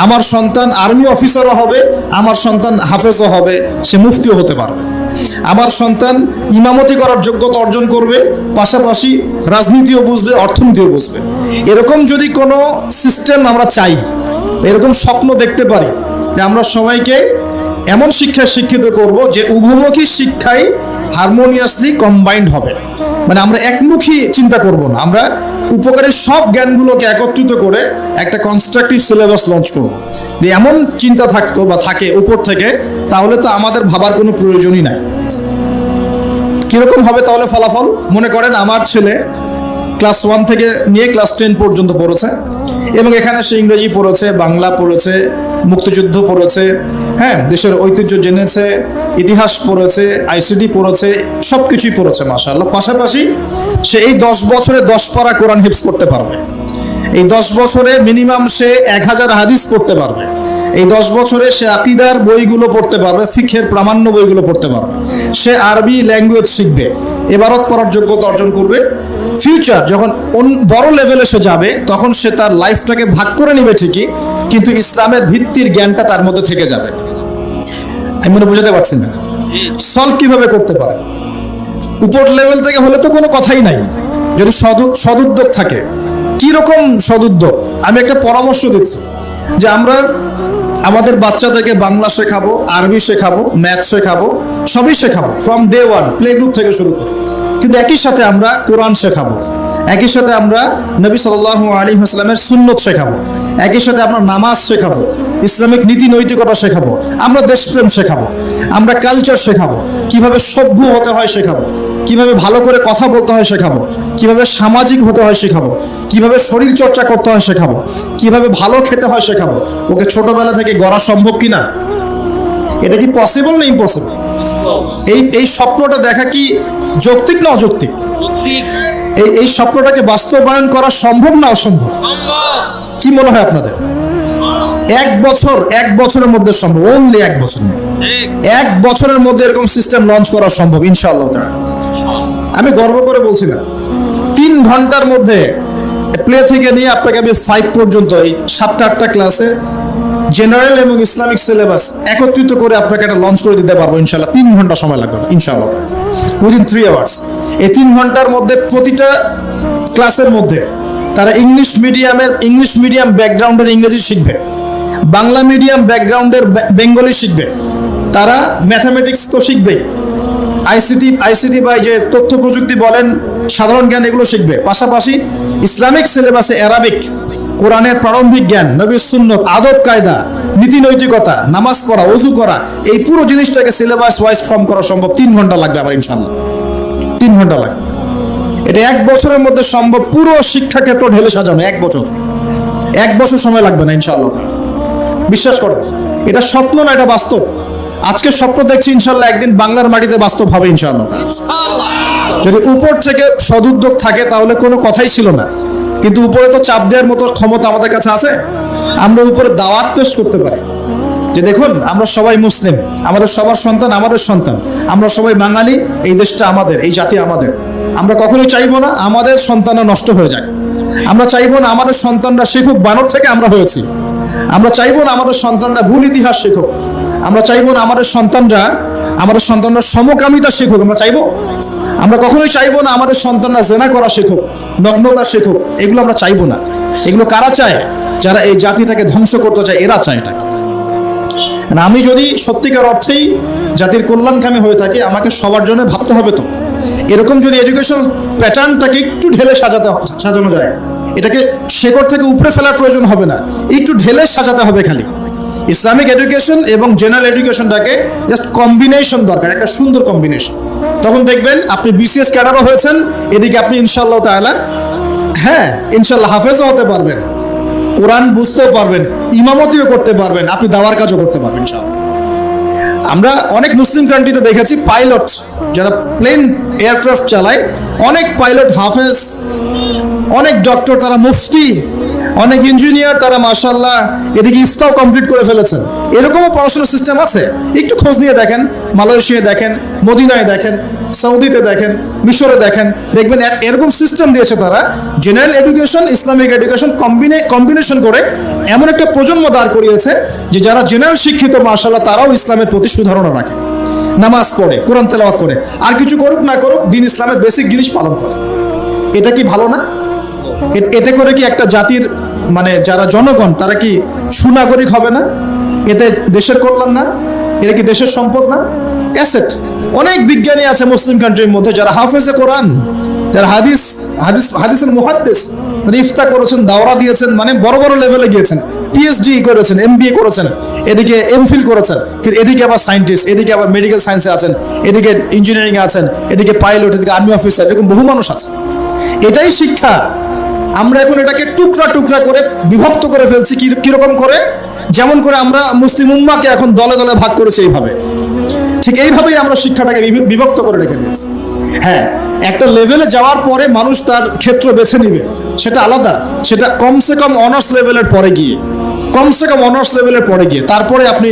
আমার সন্তান আর্মি অফিসারও হবে, আমার সন্তান হাফেজও হবে, সে মুফতিও হতে পারবে, আমার সন্তান ইমামতি করার যোগ্যতা অর্জন করবে, পাশাপাশি রাজনীতিও বুঝবে, অর্থনীতিও বুঝবে। এরকম যদি কোনো সিস্টেম আমরা চাই, এরকম স্বপ্ন দেখতে পারি যে আমরা সবাইকে এমন শিক্ষায় শিক্ষিত করব যে উভমুখী শিক্ষায় হারমোনিয়াসলি কম্বাইন্ড হবে, মানে আমরা একমুখী চিন্তা করব না, আমরা উপকারী সব জ্ঞানগুলোকে একত্রিত করে একটা কনস্ট্রাকটিভ সিলেবাস লঞ্চ করব। যে এমন চিন্তা থাকতো বা থাকে উপর থেকে, তাহলে তো আমাদের ভাবার কোনো প্রয়োজনই নাই। কিরকম হবে তাহলে ফলাফল? মনে করেন আমার ছেলে ক্লাস 1 থেকে নিয়ে ক্লাস 10 পর্যন্ত পড়েছে, এবং এখানে সে ইংরেজি পড়েছে, বাংলা পড়েছে, মুক্তিযুদ্ধ পড়েছে, হ্যাঁ, দেশের ঐতিহ্য জেনেছে, ইতিহাস পড়েছে, আইসিটি পড়েছে, সব কিছুই পড়েছে মাশাআল্লাহ। পাশাপাশি সে এই 10 বছরে 10 পারা কোরআন হিফজ করতে পারবে, এই 10 বছরে মিনিমাম সে 1000 হাদিস পড়তে পারবে, এই 10 বছরে সে আকীদার বইগুলো পড়তে পারবে, ফিকহের প্রামাণ্য বইগুলো পড়তে পারবে, সে আরবি ল্যাঙ্গুয়েজ শিখবে, ইবারত পড়ার যোগ্যতা অর্জন করবে। ফিউচার যখন বড় লেভেলে সে যাবে, তখন সে তার লাইফটাকে ভাগ করে নেবে ঠিকই, কিন্তু ইসলামের ভিত্তির জ্ঞানটা তার মধ্যে থেকে যাবে। আমি মনে বুঝাতে পারছি না সলভ কিভাবে করতে পারে। উপর লেভেল থেকে হলে তো কোনো কথাই নাই, যদি সদুদ্যোগ থাকে। কি রকম সদুদ্যোগ? আমি একটা পরামর্শ দিচ্ছি যে আমরা আমাদের বাচ্চাদেরকে বাংলা শেখাবো, আরবি শেখাবো, ম্যাথ শেখাবো, সবই শেখাবো ফ্রম ডে 1, প্লে গ্রুপ থেকে শুরু করে। কিন্তু একই সাথে আমরা কোরআন শেখাবো, একই সাথে আমরা নবী সাল্লাল্লাহু আলাইহি ওয়াসাল্লামের সুন্নত শেখাবো, একই সাথে আমরা নামাজ শেখাবো, ইসলামিক নীতি নৈতিকতা শেখাবো, আমরা দেশপ্রেম শেখাবো, আমরা কালচার শেখাবো, কিভাবে সভ্য হতে হয় শেখাবো, কিভাবে ভালো করে কথা বলতে হয় শেখাবো, কিভাবে সামাজিক হতে হয় শেখাবো, কিভাবে শরীর চর্চা করতে হয় শেখাবো, কিভাবে ভালো খেতে হয় শেখাবো। ওকে ছোটবেলা থেকে গড়া সম্ভব কিনা? এটা কি পসিবল না ইম্পসিবল? এই স্বপ্নটা দেখা কি যৌক্তিক না অযৌক্তিক? এই স্বপ্নটাকে বাস্তবায়ন করা সম্ভব না অসম্ভব? কি মনে হয় আপনাদের? 1 বছরের মধ্যে সম্ভব, অনলি 1 বছর, 1 বছরের মধ্যে এরকম সিস্টেম লঞ্চ করা সম্ভব ইনশাআল্লাহ। আমি গর্ব করে বলছি না, 3 ঘন্টার মধ্যে প্লে থেকে নিয়ে আপনাকে আমি 5 পর্যন্ত এই 7-8টা ক্লাসে জেনারেল এবং ইসলামিক সিলেবাস একত্রিত করে আপনাকে একটা লঞ্চ করে দিতে পারবো ইনশাআল্লাহ। 3 ঘন্টা সময় লাগবে ইনশাআল্লাহ, উইদিন 3 আওয়ার্স। এই 3 ঘন্টার মধ্যে প্রতিটা ক্লাসের মধ্যে তারা ইংলিশ মিডিয়াম ব্যাকগ্রাউন্ডের ইংরেজি শিখবে, বাংলা মিডিয়াম ব্যাকগ্রাউন্ডের বেঙ্গলি শিখবে, তারা ম্যাথামেটিক্স তো শিখবেই, আইসিটি বা যে তথ্য প্রযুক্তি বলেন, সাধারণ জ্ঞান, এগুলো শিখবে। পাশাপাশি ইসলামিক সিলেবাসে অ্যারাবিক, কোরআনের প্রারম্ভিক জ্ঞান, নবীর সুন্নত, আদব কায়দা, নীতি নৈতিকতা, নামাজ পড়া, ওযু করা, এই পুরো জিনিসটাকে সিলেবাস ওয়াইজ ফর্ম করা সম্ভব। 3 ঘন্টা লাগবে আমার ইনশাআল্লাহ, 3 ঘন্টা লাগবে। এটা 1 বছরের মধ্যে সম্ভব, পুরো শিক্ষা ক্ষেত্র ঢেলে সাজানো। 1 বছর সময় লাগবে না ইনশাআল্লাহ, বিশ্বাস করো। এটা স্বপ্ন না, এটা বাস্তব। আজকে স্বপ্ন দেখছি, ইনশাআল্লাহ একদিন বাংলার মাটিতে বাস্তব হবে ইনশাআল্লাহ। যদি উপর থেকে সদুদ্যোগ থাকে তাহলে কোনো কথাই ছিল না, কিন্তু উপরে তো চাপ দেওয়ার মতো ক্ষমতা আমাদের কাছে আছে। আমরা উপরে দাওয়াত পেশ করতে পারি যে দেখুন, আমরা সবাই মুসলিম, আমাদের সবার সন্তান আমাদের সন্তান, আমরা সবাই বাঙালি, এই দেশটা আমাদের, এই জাতি আমাদের। আমরা কখনোই চাইবো না আমাদের সন্তানরা নষ্ট হয়ে যায়, আমরা চাইবো না আমাদের সন্তানরা শিখুক বানর থেকে আমরা হয়েছি, আমরা চাইবো না আমাদের সন্তানরা ভুল ইতিহাস শিখুক, আমরা চাইবো না আমাদের সন্তানরা সমকামিতা শিখুক, আমরা চাইবো। আমরা কখনোই চাইবো না আমাদের সন্তানরা জেনা করা শিখুক, নগ্নতা শিখুক, এগুলো আমরা চাইবো না। এগুলো কারা চায়? যারা এই জাতিটাকে ধ্বংস করতে চায়, এরা চায় এটা। আমি যদি সত্যিকার অর্থেই জাতির কল্যাণকামী হয়ে থাকি, আমাকে সবার জন্য ভাবতে হবে। তো এরকম যদি এডুকেশন প্যাটার্নটাকে একটু ঢেলে সাজানো যায়, এটাকে শেকড় থেকে উপরে ফেলার প্রয়োজন হবে না, একটু ঢেলে সাজাতে হবে খালি। ইসলামিক এডুকেশন এবং জেনারেল এডুকেশনটাকে জাস্ট কম্বিনেশন দরকার, একটা সুন্দর কম্বিনেশন। তখন দেখবেন আপনি বিসিএস ক্যাডারও হয়েছেন, এদিকে আপনি ইনশাআল্লাহ তাআলা, হ্যাঁ ইনশাআল্লাহ হাফেজও হতে পারবেন, কোরআন বুঝতেও পারবেন, ইমামতিও করতে পারবেন, আপনি দাওয়ার কাজও করতে পারবেন ইনশাআল্লাহ। আমরা অনেক মুসলিম কান্ট্রিতে দেখেছি পাইলট যারা প্লেন এয়ারক্রাফট চালায়, অনেক পাইলট হাফেজ, অনেক ডক্টর তারা মুফতি, অনেক ইঞ্জিনিয়ার তারা মাশাআল্লাহ এদিকে ইফতাও কমপ্লিট করে ফেলেছেন। এরকমও পড়াশোনার সিস্টেম আছে, একটু খোঁজ নিয়ে দেখেন, মালয়েশিয়ায় দেখেন, মদিনায় দেখেন, সৌদিতে দেখেন, মিশরে দেখেন, দেখবেন এরকম সিস্টেম দিয়েছে তারা। General education, Islamic education combination করে এমন একটা প্রজন্ম দাঁড় করিয়েছে যে যারা জেনারেল শিক্ষিত মাশাআল্লাহ তারাও ইসলামের প্রতি সুধারণা রাখে, নামাজ পড়ে, কোরআন তেলাওয়াত করে, আর কিছু করুক না করুক দিন ইসলামের বেসিক জিনিস পালন করে। এটা কি ভালো না? এতে করে কি একটা জাতির মানে যারা জনগণ তারা কি সুনাগরিক হবে না? এতে দেশের কল্যাণ না? এটা কি দেশের সম্পদ না? অ্যাসেট। অনেক বিজ্ঞানী আছে মুসলিম কান্ট্রির মধ্যে যারা হাফেজে কোরআন, যারা হাদিসের মুহাদ্দিস, ইফতা করেছেন, দাওরা দিয়েছেন, মানে বড় বড় লেভেলে গিয়েছেন, পিএইচডি করেছেন, এমবিএ করেছেন, এদিকে এমফিল করেছেন, এদিকে আবার সায়েন্টিস্ট, এদিকে আবার মেডিকেল সায়েন্সে আছেন, এদিকে ইঞ্জিনিয়ারিং আছেন, এদিকে পাইলট, এদিকে আর্মি অফিসার, এরকম বহু মানুষ আছে। এটাই শিক্ষা। আমরা এখন এটাকে টুকরা টুকরা করে বিভক্ত করে ফেলছি। কিরকম করে? যেমন করে আমরা মুসলিম উম্মাহকে এখন দলে দলে ভাগ করেছি এইভাবে, ঠিক এইভাবেই আমরা শিক্ষাটাকে বিভক্ত করে রেখে দিয়েছি। হ্যাঁ, একটা লেভেলে যাওয়ার পরে মানুষ তার ক্ষেত্র বেছে নিবে, সেটা আলাদা। সেটা কমসে কম অনার্স লেভেলের পরে গিয়ে, তারপরে আপনি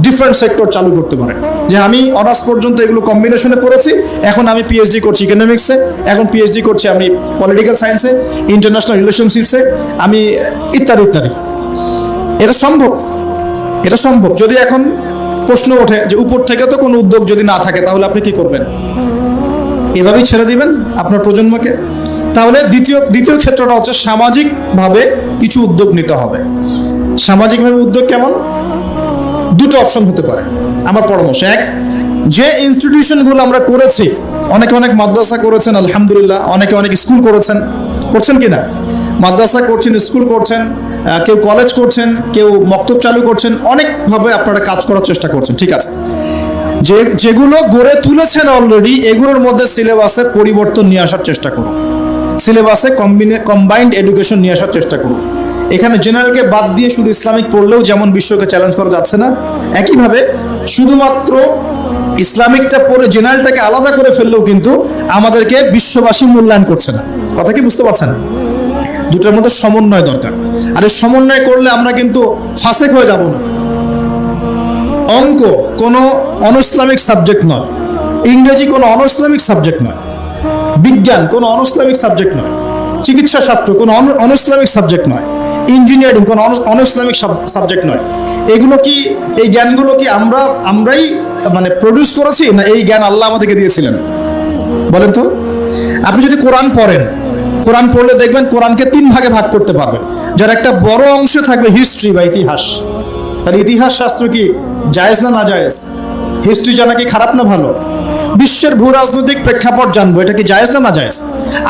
ডিফারেন্ট সেক্টর চালু করতে পারেন। যে আমি অনার্স পর্যন্ত এগুলো কম্বিনেশনে পড়েছি, এখন আমি পিএইচডি করছি ইকোনমিক্সে, এখন পিএইচডি করছি আমি পলিটিক্যাল সায়েন্সে, ইন্টারন্যাশনাল রিলেশনশিপসে, আমি ইত্যাদি ইত্যাদি। এটা সম্ভব। যদি এখন প্রশ্ন ওঠে যে উপর থেকে তো কোনো উদ্যোগ যদি না থাকে তাহলে আপনি কি করবেন? এভাবেই ছেড়ে দিবেন আপনার প্রজন্মকে? তাহলে দ্বিতীয় ক্ষেত্রটা হচ্ছে সামাজিকভাবে কিছু উদ্যোগ নিতে হবে। সামাজিকভাবে উদ্যোগ কেমন? দুটো অপশন হতে পারে আমার পরামর্শ। এক, যে ইনস্টিটিউশনগুলো আমরা করেছি, অনেক মাদ্রাসা করেছেন আলহামদুলিল্লাহ, অনেক স্কুল করছেন কিনা? মাদ্রাসা করছেন, স্কুল করছেন, কেউ কলেজ করছেন, কেউ মক্তব চালু করছেন, অনেকভাবে আপনারা কাজ করার চেষ্টা করছেন, ঠিক আছে। যেগুলো গড়ে তুলেছেন অলরেডি, এগুলোর মধ্যে সিলেবাসে পরিবর্তন নিয়ে আসার চেষ্টা করুন, সিলেবাসে কম্বাইন্ড এডুকেশন নিয়ে আসার চেষ্টা করুন। এখানে জেনারেলকে বাদ দিয়ে শুধু ইসলামিক পড়লেও যেমন বিশ্বকে চ্যালেঞ্জ করা যাচ্ছে না, একইভাবে শুধুমাত্র ইসলামিকটা পড়ে জেনারেলটাকে আলাদা করে ফেললেও কিন্তু আমাদেরকে বিশ্ববাসী মূল্যায়ন করছে না। কথা কি বুঝতে পারছেন? দুটোর মধ্যে সমন্বয় দরকার। আর এই সমন্বয় করলে আমরা কিন্তু ফাসেক হয়ে যাব না। অঙ্ক কোনো অনইসলামিক সাবজেক্ট নয়, ইংরেজি কোনো অনইসলামিক সাবজেক্ট নয়, বিজ্ঞান কোনো অনইসলামিক সাবজেক্ট নয়, চিকিৎসা শাস্ত্র কোনো অনইসলামিক সাবজেক্ট নয়, ইঞ্জিনিয়ারিং কোনো অনইসলামিক সাবজেক্ট নয়। এগুলো কি, এই জ্ঞানগুলো কি আমরাই মানে প্রডিউস করেছি, না এই জ্ঞান আল্লাহ আমাদেরকে দিয়েছিলেন? বলেন তো। আপনি যদি কোরআন পড়লে দেখবেন কোরআনকে 3 ভাগে ভাগ করতে পারবেন। যার একটা বড় অংশে থাকবে হিস্ট্রি বা ইতিহাস। তার ইতিহাস শাস্ত্র কি জায়েজ না জায়েজ? হিস্ট্রি জানা কি খারাপ না ভালো? বিশ্বের ভূ রাজনৈতিক প্রেক্ষাপট জানবো, এটা কি জায়েজ না জায়েজ?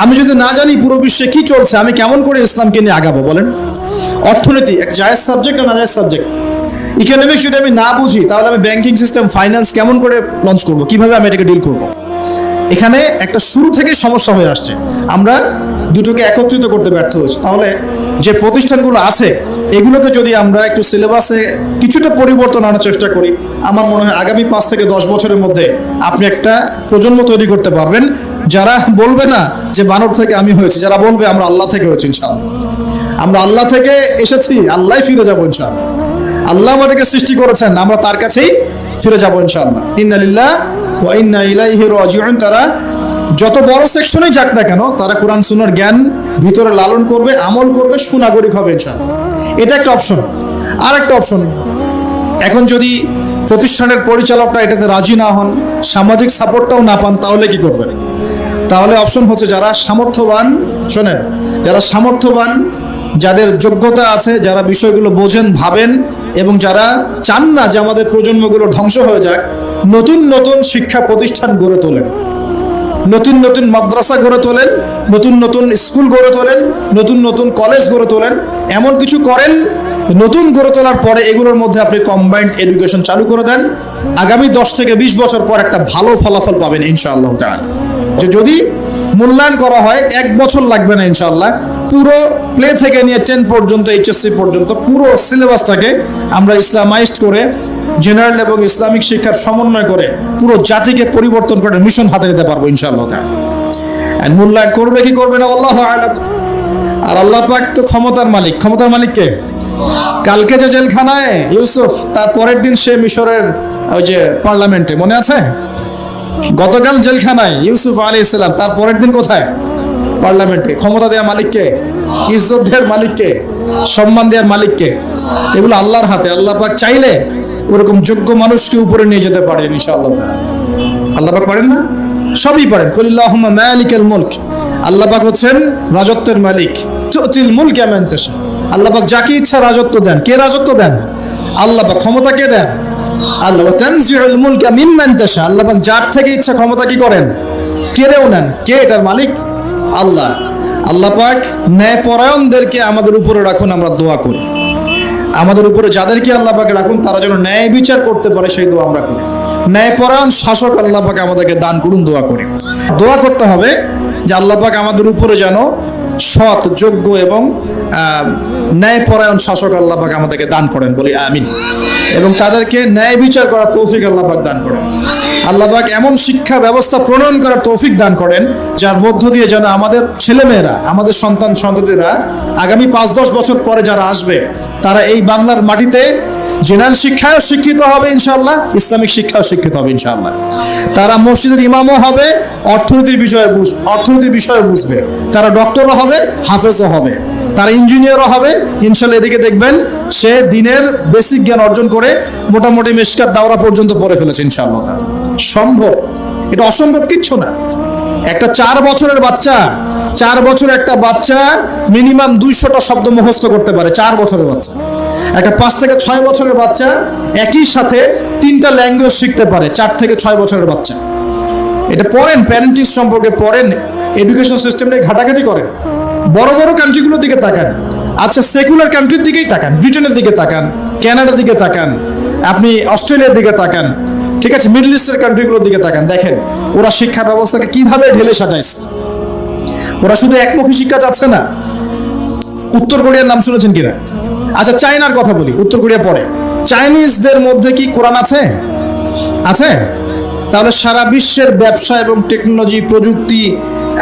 আমি যদি না জানি পুরো বিশ্বে কি চলছে, আমি কেমন করে ইসলামকে নিয়ে আগাবো বলেন? অর্থনীতি এক জায়েজ সাবজেক্ট না জায়েজ সাবজেক্ট? ইকোনমিক্স যদি আমি না বুঝি তাহলে আমি ব্যাংকিং সিস্টেম, ফাইন্যান্স কেমন করে লঞ্চ করব, কিভাবে আমি এটাকে ডিল করব? এখানে একটা শুরু থেকে সমস্যা হয়ে আসছে। আমরা দুটোকে একত্রিত করতে ব্যর্থ হয়েছি। তাহলে যে প্রতিষ্ঠানগুলো আছে এগুলোকে যদি আমরা একটু সিলেবাসে কিছুটা পরিবর্তন আনার চেষ্টা করি, আমার মনে হয় আগামী 5 থেকে 10 বছরের মধ্যে আপনি একটা প্রজন্ম তৈরি করতে পারবেন যারা বলবে না যে বানর থেকে আমি হয়েছি, যারা বলবে আমরা আল্লাহ থেকে হয়েছি ইনশাআল্লাহ, আমরা আল্লাহ থেকে এসেছি, আল্লাহ ফিরে যাবো ইনশাআল্লাহ। আল্লাহ আমাদেরকে সৃষ্টি করেছেন, আমরা তার কাছেই ফিরে যাবো ইনশাআল্লাহ। ইন্না লিল্লাহ ওয়া ইন্না ইলাইহি রাজিউন। তারা যত বড় সেকশনেই যাক না কেন, তারা কোরআন সুন্নাহর জ্ঞান ভিতরে লালন করবে, আমল করবে, সুনাগরিক হবে ইনশাআল্লাহ। এটা একটা অপশন। আর একটা অপশন, এখন যদি প্রতিষ্ঠানের পরিচালকরা এটাতে রাজি না হন, সামাজিক সাপোর্টটাও না পান, তাহলে কি করবেন? তাহলে অপশন হচ্ছে যারা সামর্থ্যবান, শোনেন, যারা সামর্থ্যবান, যাদের যোগ্যতা আছে, যারা বিষয়গুলো বোঝেন, ভাবেন এবং যারা চান না যে আমাদের প্রজন্মগুলো ধ্বংস হয়ে যাক, নতুন নতুন শিক্ষা প্রতিষ্ঠান গড়ে তোলেন, নতুন নতুন মাদ্রাসা গড়ে তোলেন, নতুন নতুন স্কুল গড়ে তোলেন, নতুন নতুন কলেজ গড়ে তোলেন, এমন কিছু করেন। নতুন গড়ে তোলার পরে এগুলোর মধ্যে আপনি কম্বাইন্ড এডুকেশন চালু করে দেন, আগামী 10 থেকে 20 বছর পর একটা ভালো ফলাফল পাবেন ইনশাআল্লাহ তাআলা। যে যদি মূল্যায়ন করা হয় 1 বছর লাগবে না ইনশাআল্লাহ, পুরো প্লে থেকে নিয়ে 10 পর্যন্ত, এইচএসসি পর্যন্ত পুরো সিলেবাসটাকে আমরা ইসলামাইজড করে, জেনারেল এবং ইসলামিক শিক্ষার সমন্বয় করে পুরো জাতিকে পরিবর্তন করে মিশন হাতে নিতে পারবো ইনশাআল্লাহ। আর মূল্যায়ন করবে কি করবে না আল্লাহু আ'লাম। আর আল্লাহ পাক তো ক্ষমতার মালিক। ক্ষমতার মালিক কে? কালকে যে জেলখানায় ইউসুফ, তার পরের দিন সে মিশরের ওই যে পার্লামেন্টে, মনে আছে? গতকাল জেলখানায় ইউসুফ আলাইহিস সালাম, তার পরের দিন কোথায়? পার্লামেন্টে। ক্ষমতা দেওয়ার মালিককে, ইজ্জত দেওয়ার মালিককে, সম্মান দেওয়ার মালিককে। এগুলো আল্লাহর হাতে। আল্লাহ পাক চাইলে ওরকম যোগ্য মানুষকে উপরে নিয়ে যেতে পারেন ইনশাআল্লাহ। আল্লাহ পাক পারেন না? সবই পারেন। কুলিল্লাহুম্মা মালিকাল মুলক, আল্লাহ পাক হচ্ছেন রাজত্বের মালিক। তুতিল মুলকা মান তাশা, আল্লাহ পাক যাকে ইচ্ছা রাজত্ব দেন। কে রাজত্ব দেন? আল্লাহ পাক। ক্ষমতা কে দেন? আল্লাহ। ওয়া তানজিউল মুলকা মিম্মান তাশা, আল্লাহ পাক যার থেকে ইচ্ছা ক্ষমতা কি করেন? কেড়েও নেন। কে এটার মালিক? আল্লাহ। আল্লাহ পাক ন্যায়পরায়ণদেরকে আমাদের উপরে রাখুন, আমরা দোয়া করি। আমাদের উপরে যাদেরকে আল্লাহ পাক রাখুন, তারা যেন ন্যায় বিচার করতে পারে, সেই দোয়া আমরা করি। ন্যায়পরায়ণ শাসক আল্লাহ পাক আমাদেরকে দান করুন, দোয়া করি। দোয়া করতে হবে যে আল্লাহ পাক আমাদের উপরে যেন সৎ, যোগ্য এবং ন্যায়পরায়ণ শাসক আল্লাহ পাক আমাদেরকে দান করেন, বলি আমিন। এবং তাদেরকে ন্যায় বিচার করার তৌফিক আল্লাহ পাক দান করেন। আল্লাহ পাক এমন শিক্ষা ব্যবস্থা প্রণয়ন করার তৌফিক দান করেন, যার মধ্য দিয়ে যেন আমাদের ছেলেমেয়েরা, আমাদের সন্তান সন্ততিরা আগামী 5-10 বছর পরে যারা আসবে, তারা এই বাংলার মাটিতে জেনারেল শিক্ষায়ও শিক্ষিত হবে ইনশাআল্লাহ, ইসলামিক শিক্ষাও শিক্ষিত হবে ইনশাআল্লাহ। তারা মসজিদের ইমামও হবে, অর্থনীতির বিষয়ে বুঝবে। তারা ডক্টরও হবে, হাফেজও হবে, তারা ইঞ্জিনিয়ারও হবে ইনশাআল্লাহ। এদিকে দেখবেন সে দিনের বেসিক জ্ঞান অর্জন করে মোটামুটি মিশকাত দাওরা পর্যন্ত পড়ে ফেলেছে ইনশাআল্লাহ। সম্ভব, এটা অসম্ভব কিচ্ছু না। একটা 4 বছরের বাচ্চা, 4 বছর একটা বাচ্চা মিনিমাম 200টা শব্দ মুখস্থ করতে পারে। 4 বছরের বাচ্চা। একটা 5 থেকে 6 বছরের বাচ্চা একই সাথে 3টা ল্যাঙ্গুয়েজ শিখতে পারে। 4 থেকে 6 বছরের বাচ্চা। এটা পড়েন, প্যারেন্টিং সম্পর্কে পড়েন, এডুকেশন সিস্টেম নিয়ে ঘাটাঘাটি করেন। বড় বড় কান্ট্রিগুলোর দিকে তাকান। আচ্ছা, সেকুলার কান্ট্রির দিকেই তাকান, ব্রিটেনের দিকে তাকান, কানাডার দিকে তাকান, আপনি অস্ট্রেলিয়ার দিকে তাকান, ঠিক আছে, মিডল ইস্টের কান্ট্রিগুলোর দিকে তাকান। দেখেন ওরা শিক্ষা ব্যবস্থাকে কিভাবে ঢেলে সাজাইছে। ওরা শুধু একমুখী শিক্ষা চাচ্ছে না। উত্তর কোরিয়ার নাম শুনেছেন কিনা? আচ্ছা, চায়নার কথা বলি। উত্তর কোরিয়া পরে, চাইনিজদের মধ্যে কি কোরআন আছে? আছে? তাহলে সারা বিশ্বের ব্যবসা এবং টেকনোলজি, প্রযুক্তি,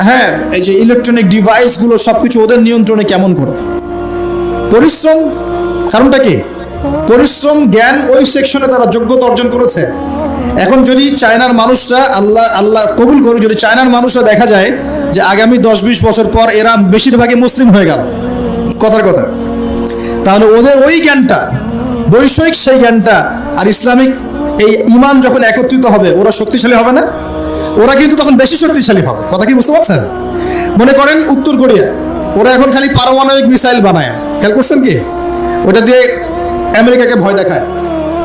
হ্যাঁ, এই যে ইলেকট্রনিক ডিভাইসগুলো সবকিছু ওদের নিয়ন্ত্রণে কেমন করে? পরিশ্রম। কারণটা কি? পরিশ্রম, জ্ঞান, ওই সেকশনে তারা যোগ্যতা অর্জন করেছে। এখন যদি চায়নার মানুষরা, আল্লাহ কবুল করে, যদি চায়নার মানুষরা দেখা যায় যে আগামী 10-20 বছর পর এরা বেশিরভাগই মুসলিম হয়ে গেল, কথার কথা, তাহলে ওদের ওই জ্ঞানটা, বৈষয়িক সেই জ্ঞানটা আর ইসলামিক এই ঈমান যখন একত্রিত হবে, ওরা শক্তিশালী হবে না? ওরা কিন্তু তখন বেশি শক্তিশালী হবে। কথা কি বুঝতে পারছেন? মনে করেন উত্তর কোরিয়া, ওরা এখন খালি পারমাণবিক মিসাইল বানায়, খেয়াল করছেন কি? ওটা দিয়ে আমেরিকাকে ভয় দেখায়।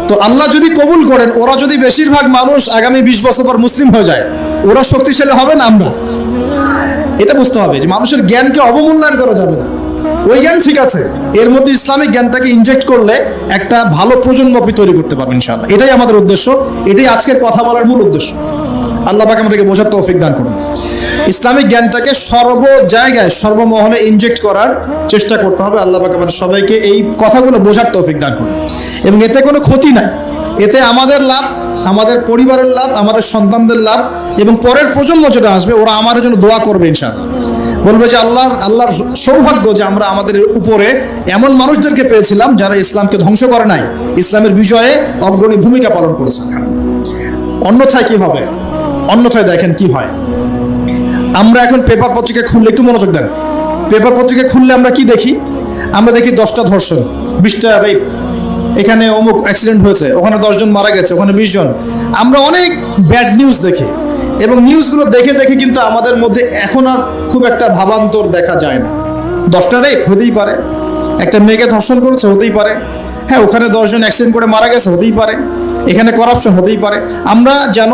তো আল্লাহ যদি কবুল করেন, ওরা যদি বেশিরভাগ মানুষ আগামী 20 বছর পর মুসলিম হয়ে যায়, ওরা শক্তিশালী হবে না আমরা? এটা বুঝতে হবে যে মানুষের জ্ঞানকে অবমূল্যায়ন করা যাবে না। ওই জ্ঞান ঠিক আছে, এর মধ্যে ইসলামিক জ্ঞানটাকে ইনজেক্ট করলে একটা ভালো প্রজন্ম আপনি তৈরি করতে পারবেন ইনশাআল্লাহ। এটাই আমাদের উদ্দেশ্য, এটাই আজকের কথা বলার মূল উদ্দেশ্য। আল্লাহ পাক আমাদেরকে বোঝার তৌফিক দান করুন। ইসলামিক জ্ঞানটাকে সর্ব জায়গায়, সর্বমহলে ইনজেক্ট করার চেষ্টা করতে হবে। আল্লাহ পাক আমাদের সবাইকে এই কথাগুলো বোঝার তৌফিক দান করুন। এবং এতে কোনো ক্ষতি নাই, এতে আমাদের লাভ, আমাদের পরিবারের লাভ, আমাদের সন্তানদের লাভ, এবং পরের প্রজন্ম যেটা আসবে ওরা আমাদের জন্য দোয়া করবে ইনশাআল্লাহ। বলবে যে আল্লাহর সৌভাগ্য যে আমরা আমাদের উপরে এমন মানুষদেরকে পেয়েছিলাম যারা ইসলামকে ধ্বংস করে নাই, ইসলামের বিজয়ে অগ্রণী ভূমিকা পালন করেছে। অন্যথায় কি হবে? অন্যথায় দেখেন কি হয়। আমরা এখন পেপার পত্রিকা খুললে, একটু মনোযোগ দেন, পেপার পত্রিকা খুললে আমরা কি দেখি? আমরা দেখি 10টা ধর্ষণ, 20টা রেপ, এখানে অমুক অ্যাক্সিডেন্ট হয়েছে, ওখানে 10 জন মারা গেছে, ওখানে 20 জন। আমরা অনেক ব্যাড নিউজ দেখি, এবং নিউজগুলো দেখে দেখে কিন্তু আমাদের মধ্যে এখন আর খুব একটা ভাবান্তর দেখা যায় না। 10টা রেপ হতেই পারে, একটা মেয়েকে ধর্ষণ করেছে, হতেই পারে, হ্যাঁ, ওখানে 10 জন অ্যাক্সিডেন্ট করে মারা গেছে, হতেই পারে, এখানে করাপশন হতেই পারে। আমরা যেন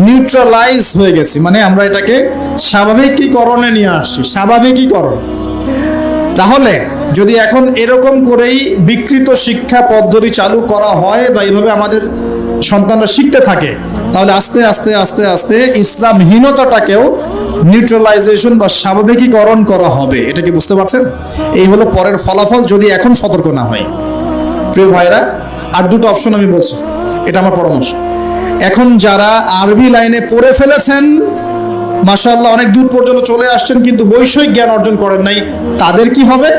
নিউট্রালাইজ হয়ে গেছি, মানে আমরা এটাকে স্বাভাবিকীকরণে নিয়ে আসছি, স্বাভাবিকীকরণ। তাহলে যদি এখন এরকম করেই বিকৃত শিক্ষা পদ্ধতি চালু করা হয় বা এইভাবে আমাদের সন্তানরা শিখতে থাকে, তাহলে আস্তে আস্তে আস্তে আস্তে ইসলামহীনতাটাকেও নিউট্রালাইজেশন বা স্বাভাবিকীকরণ করা হবে। এটা কি বুঝতে পারছেন? এই হলো পরের ফলাফল যদি এখন সতর্ক না হয়। প্রিয় ভাইরা, আর দুটো অপশন আমি বলছি, এটা আমার পরামর্শ। এখন যারা আরবি লাইনে পড়ে ফেলেছেন, মাশাআল্লাহ অনেক দূর পর্যন্ত চলে আসছেন, কিন্তু বৈষয়িক জ্ঞান অর্জন করেন নাই, তাদের কি হবে?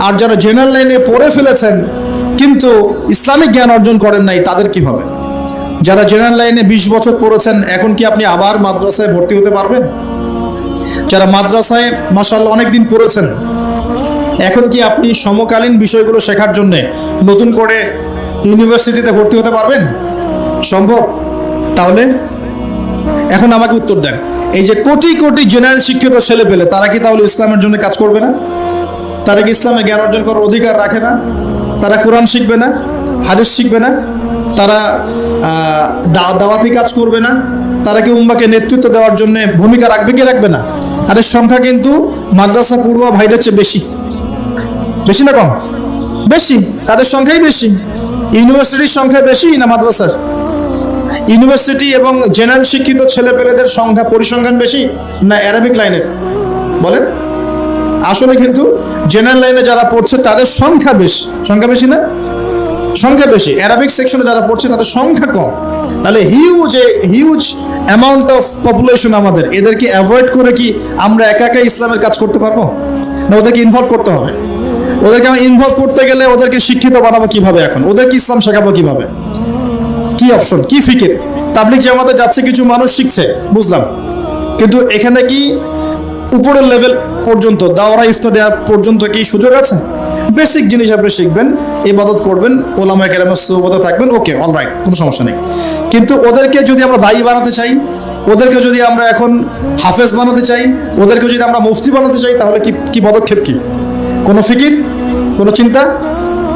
আর যারা জেনারেল লাইনে পড়ে ফেলেছেন কিন্তু ইসলামিক জ্ঞান অর্জন করেন নাই, তাদের কি হবে? যারা জেনারেল লাইনে 20 বছর পড়েছেন, এখন কি আপনি আবার মাদ্রাসায় ভর্তি হতে পারবেন? যারা মাদ্রাসায় মাশাআল্লাহ অনেক দিন পড়েছেন, এখন কি আপনি সমকালীন বিষয়গুলো শেখার জন্য নতুন করে ইউনিভার্সিটিতে ভর্তি হতে পারবেন? সম্ভব? তাহলে এখন আমাকে উত্তর দেন, এই যে কোটি কোটি জেনারেল শিক্ষিত ছেলে পেলে, তারা কি তাহলে ইসলামের জন্য কাজ করবে না? তারা কি ইসলামের জ্ঞান অর্জন করার অধিকার রাখে না? তারা কোরআন শিখবে না? হাদিস শিখবে না? তারা দাওয়াতি কাজ করবে না? তারা কি উম্মাকে নেতৃত্ব দেওয়ার জন্য ভূমিকা রাখবে কি রাখবে না? তাদের সংখ্যা কিন্তু মাদ্রাসা পড়ুয়া ভাইদের চেয়ে বেশি। বেশি না কম? বেশি। তাদের সংখ্যাই বেশি। ইউনিভার্সিটির সংখ্যা বেশি না মাদ্রাসার? ইউনিভার্সিটি এবং জেনারেল শিক্ষিত ছেলেপেলেদের সংখ্যা পরিসংখ্যান বেশি না অ্যারাবিক লাইনের? বলেন। আসলে কিন্তু জেনারেল লাইনে যারা পড়ছে তাদের সংখ্যা বেশি। সংখ্যা বেশি না? সংখ্যা বেশি। অ্যারাবিক সেকশনে যারা পড়ছে তাদের সংখ্যা কম। তাহলে হিউজ অ্যামাউন্ট অফ পপুলেশন আমাদের, এদেরকে অ্যাভয়েড করে কি আমরা একা একা ইসলামের কাজ করতে পারবো না? ওদেরকে ইনভলভ করতে হবে। ওদেরকে ইনভলভ করতে গেলে ওদেরকে শিক্ষিত বানাবো কিভাবে? এখন ওদেরকে ইসলাম শেখাবো কিভাবে? কি অপশন, কি ফিকির? তাবলিগ জামাতে যাচ্ছে, কিছু মানুষ শিখছে, বুঝলাম, কিন্তু এখানে কি উপরের লেভেল পর্যন্ত দাওরা ইফতা দেওয়ার পর্যন্ত কি সুযোগ আছে? বেসিক জিনিস আপনি শিখবেন, ইবাদত করবেন, ওলামায়ে কেরামের সুহবতে থাকবেন, ওকে অলরাইট, কোনো সমস্যা নেই। কিন্তু ওদেরকে যদি আমরা দায়ী বানাতে চাই, ওদেরকে যদি আমরা এখন হাফেজ বানাতে চাই, ওদেরকে যদি আমরা মুফতি বানাতে চাই, তাহলে কি পদক্ষেপ কি? কোনো ফিকির, কোনো চিন্তা?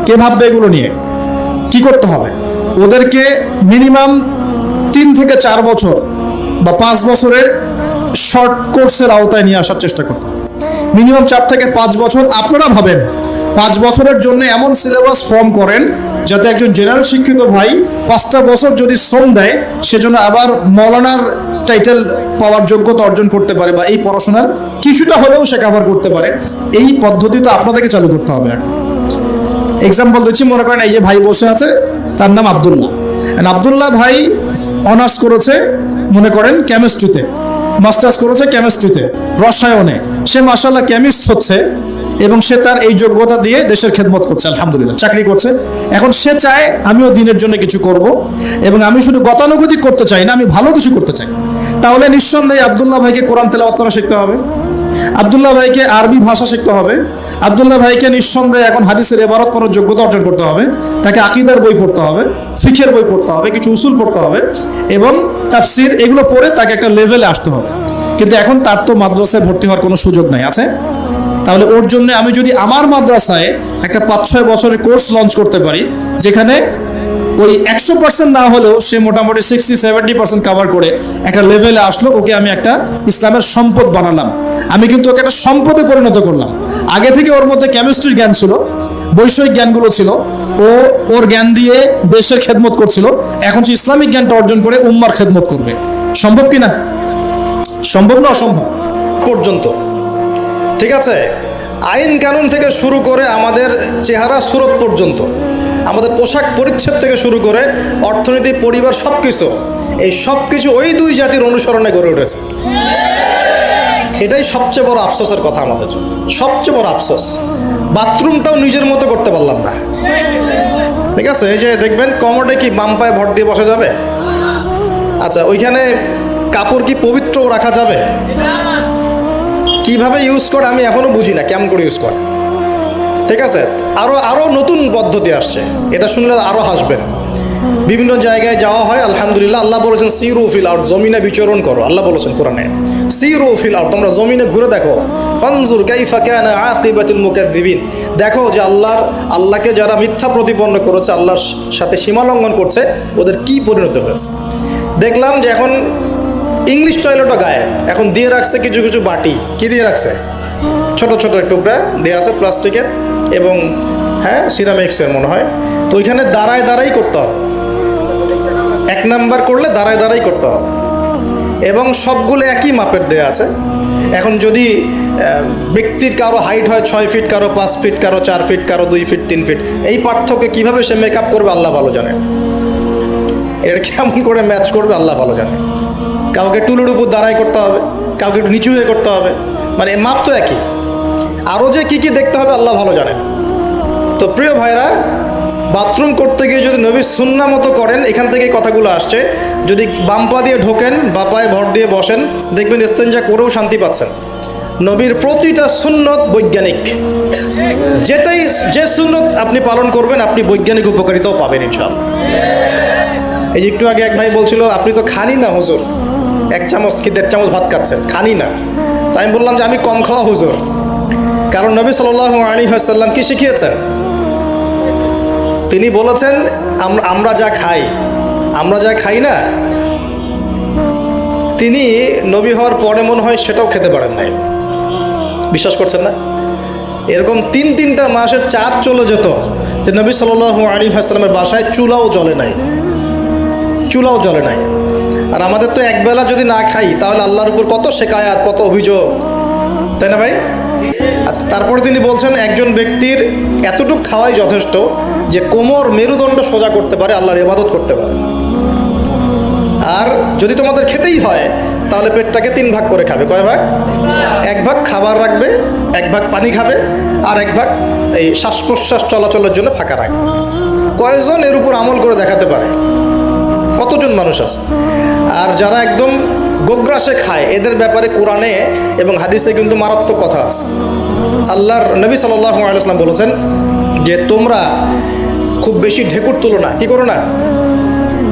কে ভাববে এগুলো নিয়ে? কি করতে হবে? ওদেরকে মিনিমাম 3 থেকে 4 বছর বা 5 বছরের শর্ট কোর্সের আওতায় নিয়ে আসার চেষ্টা করতে হবে। মিনিমাম 4 থেকে 5 বছর। আপনারা ভাবেন 5 বছরের জন্য এমন সিলেবাস ফর্ম করেন যাতে একজন জেনারেল শিক্ষিত ভাই 5টা বছর যদি শ্রম দেয়, সেজন্য আবার মৌলানার টাইটেল পাওয়ার যোগ্যতা অর্জন করতে পারে, বা এই পড়াশোনার কিছুটা হলেও সে কভার করতে পারে। এই পদ্ধতি তো আপনাদেরকে চালু করতে হবে। এক্সাম্পল দিচ্ছি, মনে করেন এই যে ভাই বসে আছে, তার নাম আব্দুল্লাহ। আব্দুল্লাহ ভাই অনার্স করেছে মনে করেন কেমিস্ট্রিতে, মাস্টার্স করেছে কেমিস্ট্রিতে, রসায়নে। সে মাশাআল্লাহ কেমিস্ট হচ্ছে এবং সে তার এই যোগ্যতা দিয়ে দেশের খেদমত করছে, আলহামদুলিল্লাহ, চাকরি করছে। এখন সে চায় আমিও দিনের জন্য কিছু করব, এবং আমি শুধু গতানুগতিক করতে চাই না, আমি ভালো কিছু করতে চাই। তাহলে নিঃসন্দেহে আব্দুল্লাহ ভাইকে কোরআন তেলাওয়াত করা শিখতে হবে, আব্দুল্লাহ ভাইকে আরবি ভাষা শিখতে হবে, আব্দুল্লাহ ভাইকে নিঃসন্দেহে এখন হাদিসের ইবারত করার যোগ্যতা অর্জন করতে হবে, তাকে আকীদার বই পড়তে হবে, ফিকহের বই পড়তে হবে, কিছু উসুল পড়তে হবে এবং তাফসির, এগুলো পড়ে তাকে একটা লেভেলে আসতে হবে। কিন্তু এখন তার তো মাদ্রাসায় ভর্তি হওয়ার কোনো সুযোগ নাই, আছে? তাহলে ওর জন্য আমি যদি আমার মাদ্রাসায় একটা 5-6 বছরের কোর্স লঞ্চ করতে পারি, যেখানে ওই 100% না হলেও সে মোটামুটি 60-70% কভার করে একটা লেভেলে আসলো, ওকে আমি একটা ইসলামের সম্পদ বানালাম। আমি কিন্তু ওকে একটা সম্পদে পরিণত করলাম। আগে থেকে ওর মধ্যে কেমিস্ট্রির জ্ঞান ছিল, বৈষয়িক জ্ঞানগুলো ছিল, ওর জ্ঞান দিয়ে দেশের খেদমত করছিল। এখন সে ইসলামিক জ্ঞানটা অর্জন করে উম্মার খেদমত করবে। সম্ভব কিনা? সম্ভব না অসম্ভব পর্যন্ত, ঠিক আছে? আইন কানুন থেকে শুরু করে আমাদের চেহারা সুরত পর্যন্ত, আমাদের পোশাক পরিচ্ছদ থেকে শুরু করে অর্থনীতি, পরিবার, সব কিছু, এই সব কিছু ওই 2 জাতির অনুসরণে গড়ে উঠেছে। এটাই সবচেয়ে বড় আফসোসের কথা আমাদের জন্য, সবচেয়ে বড় আফসোস। বাথরুমটাও নিজের মতো করতে পারলাম না, ঠিক আছে? এই যে দেখবেন কমোডে কি বাম পায়ে ভর দিয়ে বসা যাবে? আচ্ছা, ওইখানে কাপড় কি পবিত্র রাখা যাবে? কিভাবে ইউজ করে আমি এখনো বুঝি না, কেমন করে ইউজ করে, ঠিক আছে? আরো নতুন পদ্ধতি আসছে, এটা শুনলে আরো হাসবেন। বিভিন্ন জায়গায় যাওয়া হয়, আলহামদুলিল্লাহ। আল্লাহ বলেছেন সিরু ফিল আরদ, জমিনে বিচরণ করো। আল্লাহ বলেছেন কোরআনে সিরু ফিল আরদ, তোমরা জমিনে ঘুরে দেখো। ফানজুর কাইফা কানা আকিবাতুল মুকাজ্জিবিন, দেখো যে আল্লাহকে যারা মিথ্যা প্রতিপন্ন করেছে, আল্লাহর সাথে সীমা লঙ্ঘন করছে, ওদের কি পরিণত হয়েছে। দেখলাম যে এখন ইংলিশ টয়লেটও গায়ে এখন দিয়ে রাখছে কিছু কিছু বাটি। কি দিয়ে রাখছে? ছোট ছোট টুকরা দেওয়া আছে প্লাস্টিকের এবং সিরামিক্সের মনে হয়। তো ওইখানে দাঁড়াই করতে হবে। 1 নাম্বার করলে দাঁড়ায় দাঁড়াই করতে হবে, এবং সবগুলো একই মাপের দেয়া আছে। এখন যদি ব্যক্তির কারো হাইট হয় 6 ফিট, কারো 5 ফিট, কারো 4 ফিট, কারো 2 ফিট, 3 ফিট, এই পার্থক্য কীভাবে সে মেকআপ করবে আল্লাহ ভালো জানে। এটা কেমন করে ম্যাচ করবে আল্লাহ ভালো জানে। কাউকে টুলের উপর দাঁড়াই করতে হবে, কাউকে একটু নিচু হয়ে করতে হবে, মানে মাপ তো একই। আরও যে কী কী দেখতে হবে আল্লাহ ভালো জানে। তো প্রিয় ভাইরা, বাথরুম করতে গিয়ে যদি নবীর সুন্না মতো করেন, এখান থেকে কথাগুলো আসছে। যদি বাম পা দিয়ে ঢোকেন, বা পায়ে ভর দিয়ে বসেন, দেখবেন ইস্তেঞ্জা করেও শান্তি পাচ্ছেন। নবীর প্রতিটা সুন্নত বৈজ্ঞানিক, যে সুন্নত আপনি পালন করবেন আপনি বৈজ্ঞানিক উপকারিতাও পাবেন ইনশাআল্লাহ। এই যে একটু আগে এক ভাই বলছিল আপনি তো খানি না হুজুর, 1 চামচ কি 1.5 চামচ ভাত খাচ্ছেন, খানি না। তাই আমি বললাম যে আমি কম খাওয়া হুজুর, কারণ নবী সাল্লাল্লাহু আলাইহি ওয়াসাল্লাম কি শিখিয়েছেন? তিনি বলেছেন আমরা যা খাই না, তিনি নবী হওয়ার পরে মনে হয় সেটাও খেতে পারেন নাই। বিশ্বাস করছেন না? এরকম 3-3টা মাসের চাঁদ চলে যেত যে নবী সাল্লাল্লাহু আলাইহি ওয়াসাল্লামের বাসায় চুলাও জ্বলে নাই। আর আমাদের তো একবেলা যদি না খাই তাহলে আল্লাহর উপর কত শেকায়াত, কত অভিযোগ, তাই না ভাই? আচ্ছা, তারপরে তিনি বলছেন একজন ব্যক্তির এতটুকু খাওয়াই যথেষ্ট যে কোমর মেরুদণ্ড সোজা করতে পারে, আল্লাহর ইবাদত করতে পারে। আর যদি তোমাদের খেতেই হয় তাহলে পেটটাকে 3 ভাগ করে খাবে। কয় ভাগ? 1 ভাগ খাবার রাখবে, 1 ভাগ পানি খাবে, আর 1 ভাগ এই শ্বাস প্রশ্বাস চলাচলের জন্য ফাঁকা রাখবে। কয়জন এর উপর আমল করে দেখাতে পারে? কতজন মানুষ আছে? আর যারা একদম গোগ্রাসে খায়, এদের ব্যাপারে কোরআনে এবং হাদিসে কিন্তু মারাত্মক কথা আছে। আল্লাহর নবী সাল্লাল্লাহু আলাইহি ওয়াসাল্লাম বলেছেন যে তোমরা খুব বেশি ঢেকুর তুলো না। কি করো না?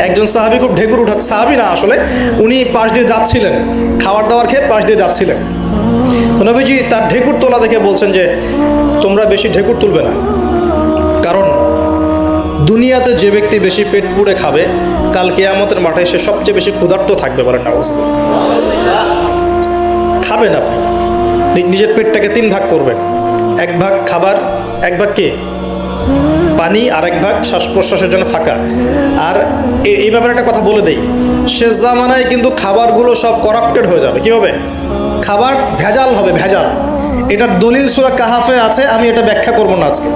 একজন সাহাবী খুব ঢেকুর উঠাচ্ছে, সাহাবী না আসলে, উনি পাশ দিয়ে যাচ্ছিলেন, খাবার দাবার খেয়ে পাশ দিয়ে যাচ্ছিলেন। তো নবীজি তার ঢেকুর তোলা দেখে বলছেন যে তোমরা বেশি ঢেকুর তুলবে না, কারণ দুনিয়াতে যে ব্যক্তি বেশি পেট পুড়ে খাবে, কাল কিয়ামতের মাঠে সে সবচেয়ে বেশি ক্ষুধার্ত থাকবে। বলেন নাউজুবিল্লাহ। খাবেন আপনি, নিজের পেটটাকে 3 ভাগ করবেন, 1 ভাগ খাবার, 1 ভাগ কি পানি, আর 1 ভাগ শ্বাস প্রশ্বাসের জন্য ফাঁকা। আর এই ব্যাপারে একটা কথা বলে দেই, শেষ জামানায় কিন্তু খাবারগুলো সব করাপ্টেড হয়ে যাবে। কি হবে? খাবার ভেজাল হবে, ভেজাল। এটার দলিল সূরা কাহাফে আছে, আমি এটা ব্যাখ্যা করব না আজকে।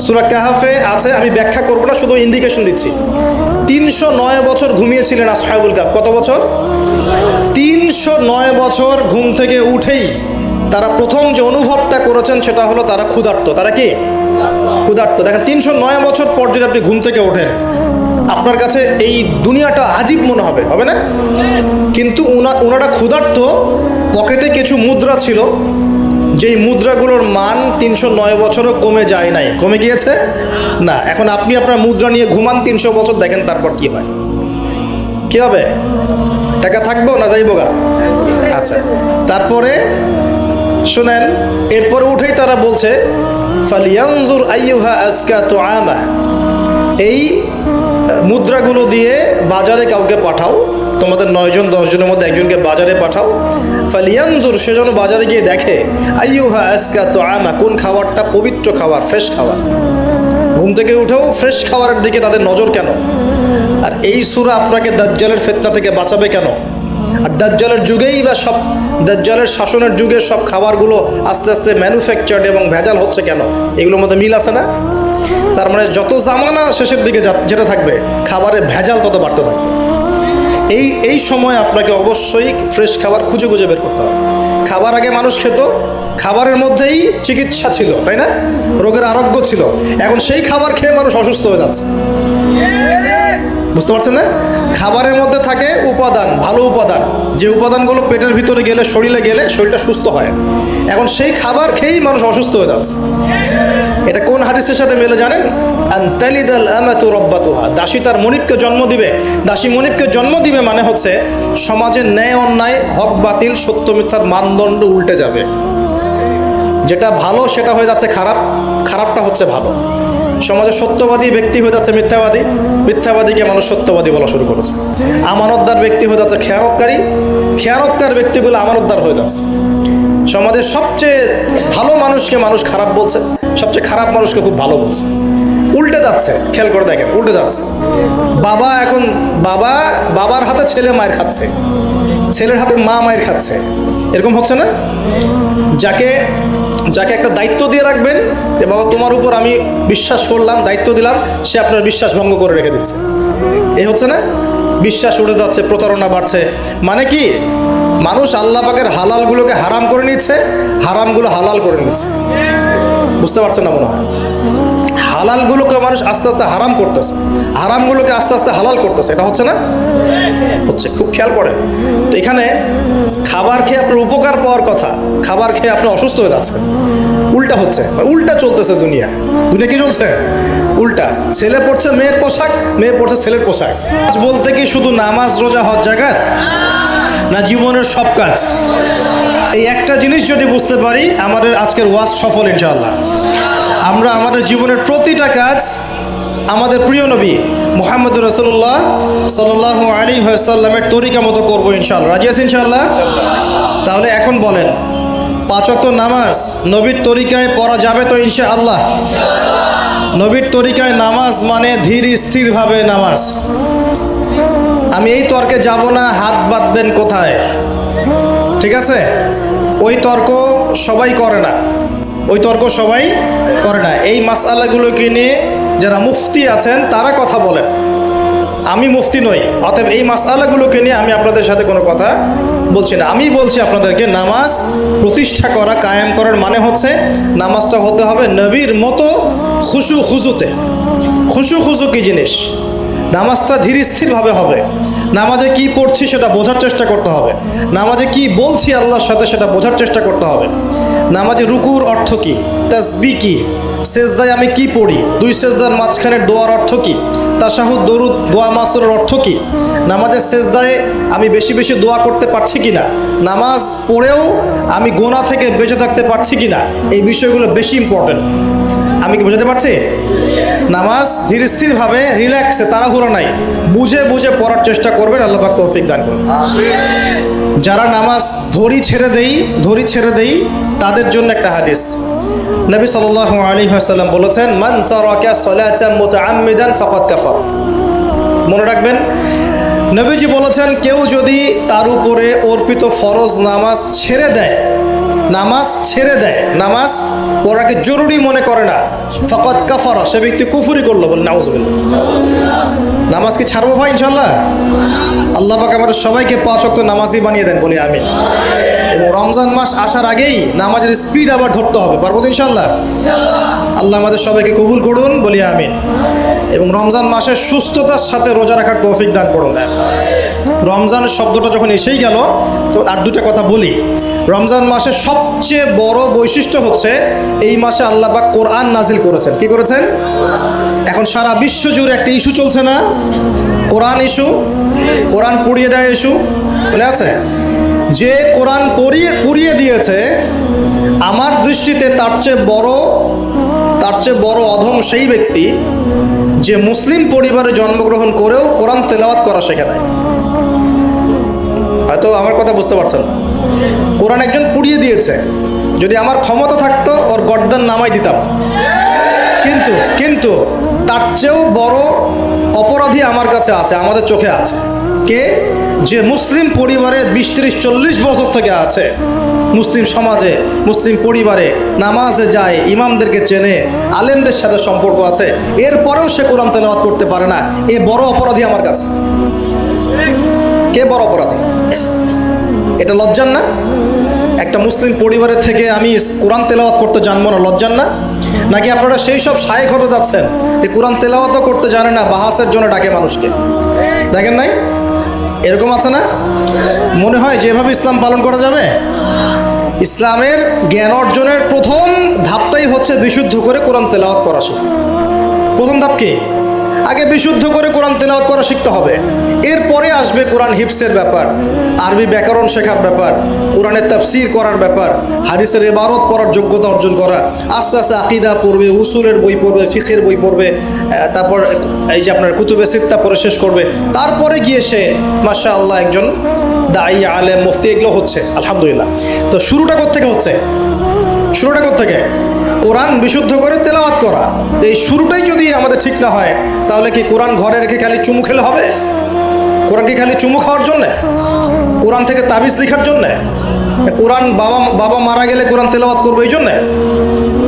সূরা কাহাফে আছে, আমি ব্যাখ্যা করব না, শুধু ইন্ডিকেশন দিচ্ছি। 309 বছর ঘুমিয়েছিলেন আসহাবুল কাহফ। কত বছর? 309 বছর ঘুম থেকে উঠেই তারা প্রথম যে অনুভবটা করেছেন সেটা হলো তারা ক্ষুধার্ত। তারা কি ক্ষুধার্ত? দেখেন, 309 বছর পর যদি আপনি ঘুম থেকে ওঠেন, আপনার কাছে এই দুনিয়াটা আজীব মনে হবে, হবে না? কিন্তু ওনারা ক্ষুধার্ত, পকেটে কিছু মুদ্রা ছিল, যেই মুদ্রাগুলোর মান 309 বছরও কমে যায় নাই। কমে গিয়েছে না? এখন আপনি আপনার মুদ্রা নিয়ে ঘুমান 300 বছর, দেখেন তারপর কি হয়। কি হবে? টাকা থাকবো না যাইবো গা? আচ্ছা, তারপরে শুনেন, এরপরে উঠেই তারা বলছে ফালিয়ানজুর আইয়ুহা আজকা তুআমা, এই মুদ্রাগুলো দিয়ে বাজারে কাউকে পাঠাও, তোমাদের 9 জন 10 জনের মধ্যে একজনকে বাজারে পাঠাও। ফালিয়ানজুর, সে যেন বাজারে গিয়ে দেখে আইয়ুহা আজকা তুআমা, কোন খাবারটা পবিত্র খাবার, ফ্রেশ খাবার। ঘুম থেকে উঠেও ফ্রেশ খাবারের দিকে তাদের নজর কেন? আর এই সূরা আপনাকে দাজ্জালের ফিতনা থেকে বাঁচাবে কেন? আর দাজ্জালের যুগেই বা সব দাজ্জালের শাসনের যুগে সব খাবারগুলো আস্তে আস্তে ম্যানুফ্যাকচার্ড এবং ভেজাল হচ্ছে কেন? এগুলোর মধ্যে মিল আছে না? তার মানে যত জামানা শেষের দিকে যেটা থাকবে, খাবারের ভেজাল তত বাড়তে থাকবে। এই সময় আপনাকে অবশ্যই ফ্রেশ খাবার খুঁজে খুঁজে বের করতে হবে। খাবার আগে মানুষ খেত, খাবারের মধ্যেই চিকিৎসা ছিল, তাই না? রোগের আরোগ্য ছিল। এখন সেই খাবার খেয়ে মানুষ অসুস্থ হয়ে যাচ্ছে। বুঝতে পারছেন না? খাবারের মধ্যে থাকে উপাদান, ভালো উপাদান, যে উপাদানগুলো পেটের ভিতরে গেলে, শরীরে গেলে শরীরটা সুস্থ হয়। এখন সেই খাবার খেয়েই মানুষ অসুস্থ হয়ে যাচ্ছে। এটা কোন হাদিসের সাথে মেলে জানেন? আনতালিদাল আমাতু রাব্বাতুহা, দাসী তার মনিবকে জন্ম দিবে। দাসী মনিবকে জন্ম দিবে মানে হচ্ছে সমাজের ন্যায় অন্যায়, হক বাতিল, সত্য মিথ্যার মানদণ্ড উল্টে যাবে। যেটা ভালো সেটা হয়ে যাচ্ছে খারাপ, খারাপটা হচ্ছে ভালো। সমাজে সত্যবাদী ব্যক্তি হয়ে যাচ্ছে মিথ্যাবাদী, মিথ্যাবাদীকে মানুষ সত্যবাদী বলা শুরু করেছে। আমানতদার ব্যক্তি হয়ে যাচ্ছে খেয়ানতকারী, খেয়ানতকার ব্যক্তিগুলো আমানতদার হয়ে যাচ্ছে। সমাজের সবচেয়ে ভালো মানুষকে মানুষ খারাপ বলছে, সবচেয়ে খারাপ মানুষকে খুব ভালো বলছে। উল্টে যাচ্ছে, খেয়াল করে দেখেন, উল্টে যাচ্ছে। বাবা এখন বাবার হাতে ছেলে মায়ের খাচ্ছে, ছেলের হাতে মা মায়ের খাচ্ছে, এরকম হচ্ছে না? যাকে একটা দায়িত্ব দিয়ে রাখবেন যে বাবা তোমার উপর আমি বিশ্বাস করলাম, দায়িত্ব দিলাম, সে আপনার বিশ্বাস ভঙ্গ করে রেখে দিচ্ছে। এই হচ্ছে না? বিশ্বাস উঠে যাচ্ছে, প্রতারণা বাড়ছে। মানে কি, মানুষ আল্লাহ পাকের হালালগুলোকে হারাম করে নিচ্ছে, হারামগুলো হালাল করে নিচ্ছে। বুঝতে পারছেন না মনে হয়? হালালগুলোকে মানুষ আস্তে আস্তে হারাম করতেছে, হারামগুলোকে আস্তে আস্তে হালাল করতেছে। এটা হচ্ছে না? হচ্ছে। খুব খেয়াল করেন। তো এখানে খাবার খেয়ে আপনার উপকার পাওয়ার কথা, খাবার খেয়ে আপনি অসুস্থ হয়ে যাচ্ছেন। উল্টা হচ্ছে, উল্টা চলতেছে দুনিয়া। দুনিয়া কি চলছে? উল্টা। ছেলে পড়ছে মেয়ের পোশাক, মেয়ে পড়ছে ছেলের পোশাক। বলতে কি শুধু নামাজ রোজা হজ জাকাত না জীবনের সব কাজ? এই একটা জিনিস যদি বুঝতে পারি, আমাদের আজকের ওয়াজ সফল ইনশাআল্লাহ। আমরা আমাদের জীবনের প্রতিটা কাজ আমাদের প্রিয় নবী মুহাম্মদ রাসূলুল্লাহ সাল্লাল্লাহু আলাইহি ওয়াসাল্লামের তরিকা মতো করবো ইনশাআল্লাহ। রাজি আছেন ইনশাআল্লাহ? তাহলে এখন বলেন, 5 ওয়াক্ত নামাজ নবীর তরিকায় পড়া যাবে তো ইনশাআল্লাহ? নবীর তরিকায় নামাজ মানে ধীর স্থিরভাবে নামাজ। আমি এই তর্কে যাব না, হাত বাঁধবেন কোথায়, ঠিক আছে? ওই তর্ক সবাই করে না, ওই তর্ক সবাই করে না। এই মাসআলাগুলোকে নিয়ে যারা মুফতি আছেন তারা কথা বলেন, আমি মুফতি নই। অতএব এই মাসআলাগুলোকে নিয়ে আমি আপনাদের সাথে কোনো কথা বলছি না। আমি বলছি আপনাদেরকে, নামাজ প্রতিষ্ঠা করা, কায়েম করার মানে হচ্ছে নামাজটা হতে হবে নবীর মতো খুশু খুজুতে। খুশু খুজু কী জিনিস? নামাজটা ধীর স্থিরভাবে হবে। নামাজে কি পড়ছি সেটা বোঝার চেষ্টা করতে হবে। নামাজে কি বলছি আল্লাহর সাথে সেটা বোঝার চেষ্টা করতে হবে। নামাজে রুকুর অর্থ কি, তাসবিহ কি, সেজদায় আমি কি পড়ি, 2 সেজদার মাঝখানের দোয়ার অর্থ কি, তাশাহুদ দরুদ দোয়া মাসুরের অর্থ কি, নামাজের সেজদায় আমি বেশি বেশি দোয়া করতে পারছি কিনা, নামাজ পড়েও আমি গোনা থেকে বেঁচে থাকতে পারছি কিনা, এই বিষয়গুলো বেশি ইম্পর্টেন্ট। আমি কি বোঝাতে পারছি? নামাজ ধীর স্থিরভাবে, রিল্যাক্সে, তাড়াহুড়ো নাই, বুঝে বুঝে পড়ার চেষ্টা করবেন। আল্লাহ পাক তৌফিক দান করুন। যারা নামাজ ধরি ছেড়ে দেই তাদের জন্য একটা হাদিস। নবী সাল্লাল্লাহু আলাইহি ওয়াসাল্লাম বলেছেন, মান তারাকা সালাতান মুতাআম্মিদান ফাকাদ কাফার। মনে রাখবেন, নবীজি বলেছেন, কেউ যদি তার উপরে অর্পিত ফরজ নামাজ ছেড়ে দেয়, নামাজ পড়াকে জরুরি মনে করে না, ফাকাদ কাফারা, সে ব্যক্তি কুফরি করলো। বলে নাউজুবিল্লাহ। নামাজ কি ছাড়বো ভাই ইনশাআল্লাহ? আল্লাহ পাক আমাদের সবাইকে 5 ওয়াক্ত নামাজি বানিয়ে দেন, বলি আমিন। এবং রমজান মাস আসার আগেই নামাজের স্পিড আবার ধরতে হবে, পারবো তো ইনশাআল্লাহ? আল্লাহ আমাদের সবাইকে কবুল করুন, বলি আমিন। এবং রমজান মাসে সুস্থতার সাথে রোজা রাখার তৌফিক দান করুন। রমজান শব্দটা যখন এসেই গেল, তো আর দুটো কথা বলি। রমজান মাসের সবচেয়ে বড় বৈশিষ্ট্য হচ্ছে এই মাসে আল্লাহ পাক কোরআন নাজিল করেছেন। কি করেছেন? এখন সারা বিশ্ব জুড়ে একটা ইস্যু চলছে না, কোরআন ইস্যু, কোরআন পুড়িয়ে দেয় ইস্যু, মনে আছে? যে কোরআন পুড়িয়ে দিয়েছে, আমার দৃষ্টিতে তার চেয়ে বড় অধম সেই ব্যক্তি যে মুসলিম পরিবারে জন্মগ্রহণ করেও কোরআন তেলাওয়াত করা শেখে নাই। হয়তো আমার কথা বুঝতে পারছেন না। কোরআন একজন পুড়িয়ে দিয়েছে, যদি আমার ক্ষমতা থাকতো ওর গর্দান নামাই দিতাম, কিন্তু তার চেয়েও বড় অপরাধী আমার কাছে আছে, আমাদের চোখে আছে। কে? যে মুসলিম পরিবারে 20-30-40 বছর থেকে আছে, মুসলিম সমাজে, মুসলিম পরিবারে নামাজে যায়, ইমামদেরকে চেনে, আলেমদের সাথে সম্পর্ক আছে, এরপরেও সে কোরআন তেলাওয়াত করতে পারে না। এ বড় অপরাধী আমার কাছে। কে বড় অপরাধী? এটা লজ্জার না? একটা মুসলিম পরিবারের থেকে আমি কোরআন তেলাওয়াত করতে জানবো না, লজ্জার না? নাকি আপনারা সেই সব শায়েখ হতে যাচ্ছেন যে কোরআন তেলাওয়াতও করতে জানে না, বাহাসের জন্য ডাকে মানুষকে? দেখেন নাই এরকম আছে না? মনে হয় যেভাবে ইসলাম পালন করা যাবে? ইসলামের জ্ঞান অর্জনের প্রথম ধাপটাই হচ্ছে বিশুদ্ধ করে কোরআন তেলাওয়াত করা শেখা। প্রথম ধাপ কি? আগে বিশুদ্ধ করে কোরআন তেলাওয়াত করা শিখতে হবে। এরপরে আসবে কোরআন হিফসের ব্যাপার, আরবি ব্যাকরণ শেখার ব্যাপার, কোরআনের তাফসীর করার ব্যাপার, হাদিসের ইবারত পড়ার যোগ্যতা অর্জন করা। আস্তে আস্তে আকীদা পড়বে, উসুলের বই পড়বে, ফিকহের বই পড়বে, তারপর এই যে আপনার কুতুবে সিত্তা পড়ে শেষ করবে। তারপরে গিয়ে সে মাশাআল্লাহ একজন দাঈ, আলেম, মুফতি, এগুলো হচ্ছে আলহামদুলিল্লাহ। তো শুরুটা কোত্থেকে হচ্ছে? কোরআন বিশুদ্ধ করে তেলাওয়াত করা। এই শুরুটাই যদি আমাদের ঠিক না হয়, তাহলে কি কোরআন ঘরে রেখে খালি চুমু খেলে হবে? কোরআন কি খালি চুমু খাওয়ার জন্যে? কোরআন থেকে তাবিজ লেখার জন্যে? কোরআন বাবা মারা গেলে কোরআন তেলাওয়াত করবো এই জন্যে?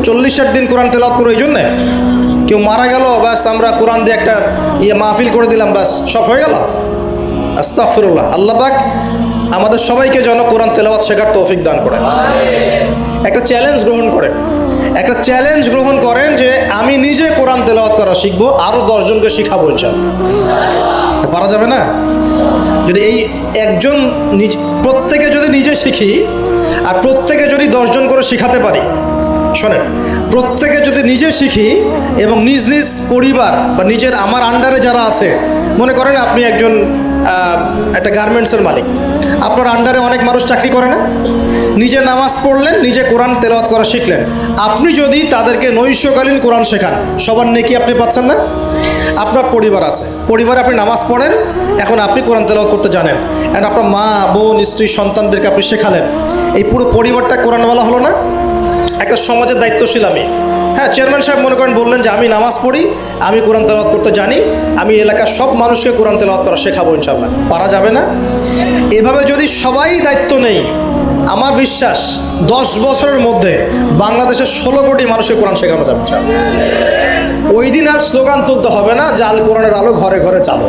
40-60 দিন কোরআন তেলাওয়াত করবো এই জন্যে? কেউ মারা গেল, ব্যাস আমরা কোরআন দিয়ে একটা মাহফিল করে দিলাম, ব্যাস সব হয়ে গেল? আস্তাগফিরুল্লাহ। আল্লাহ পাক আমাদের সবাইকে যেন কোরআন তেলাওয়াত শেখার তৌফিক দান করেন। একটা চ্যালেঞ্জ গ্রহণ করেন যে আমি নিজে কোরআন তেলাওয়াত করা শিখবো, আরো 10 জনকে শিখাবো ইনশাআল্লাহ। পারা যাবে না? যদি এই একজন প্রত্যেকে যদি নিজে শিখি, আর প্রত্যেকে যদি 10 জন করে শিখাতে পারি, শোনেন, প্রত্যেকে যদি নিজে শিখি এবং নিজ নিজ পরিবার বা নিজের আমার আন্ডারে যারা আছে, মনে করেন আপনি একজন একটা গার্মেন্টসের মালিক, আপনার আন্ডারে অনেক মানুষ চাকরি করে না? নিজে নামাজ পড়লেন, নিজে কোরআন তেলাওয়াত করা শিখলেন, আপনি যদি তাদেরকে নৈশকালীন কোরআন শেখান, সবার নেকি আপনি পাচ্ছেন না? আপনার পরিবার আছে, পরিবারে আপনি নামাজ পড়েন, এখন আপনি কোরআন তেলাওয়াত করতে জানেন, এখন আপনার মা, বোন, স্ত্রী, সন্তানদেরকে আপনি শেখালেন, এই পুরো পরিবারটা কোরআনওয়ালা হলো না? একটা সমাজের দায়িত্বশীল আমি। হ্যাঁ, চেয়ারম্যান সাহেব মনে করেন বললেন যে আমি নামাজ পড়ি, আমি কোরআন তেলাওয়াত করতে জানি, আমি এলাকার সব মানুষকে কোরআন তেলাওয়াত করা শেখাবো ইনশাআল্লাহ। পারা যাবে না? এভাবে যদি সবাই দায়িত্ব নেই, আমার বিশ্বাস 10 বছরের মধ্যে বাংলাদেশের 16 কোটি মানুষকে কোরআন শেখানো যাবে ইনশাআল্লাহ। ওই দিন আর স্লোগান তুলতে হবে না যে আল কোরআনের আলো ঘরে ঘরে চালো,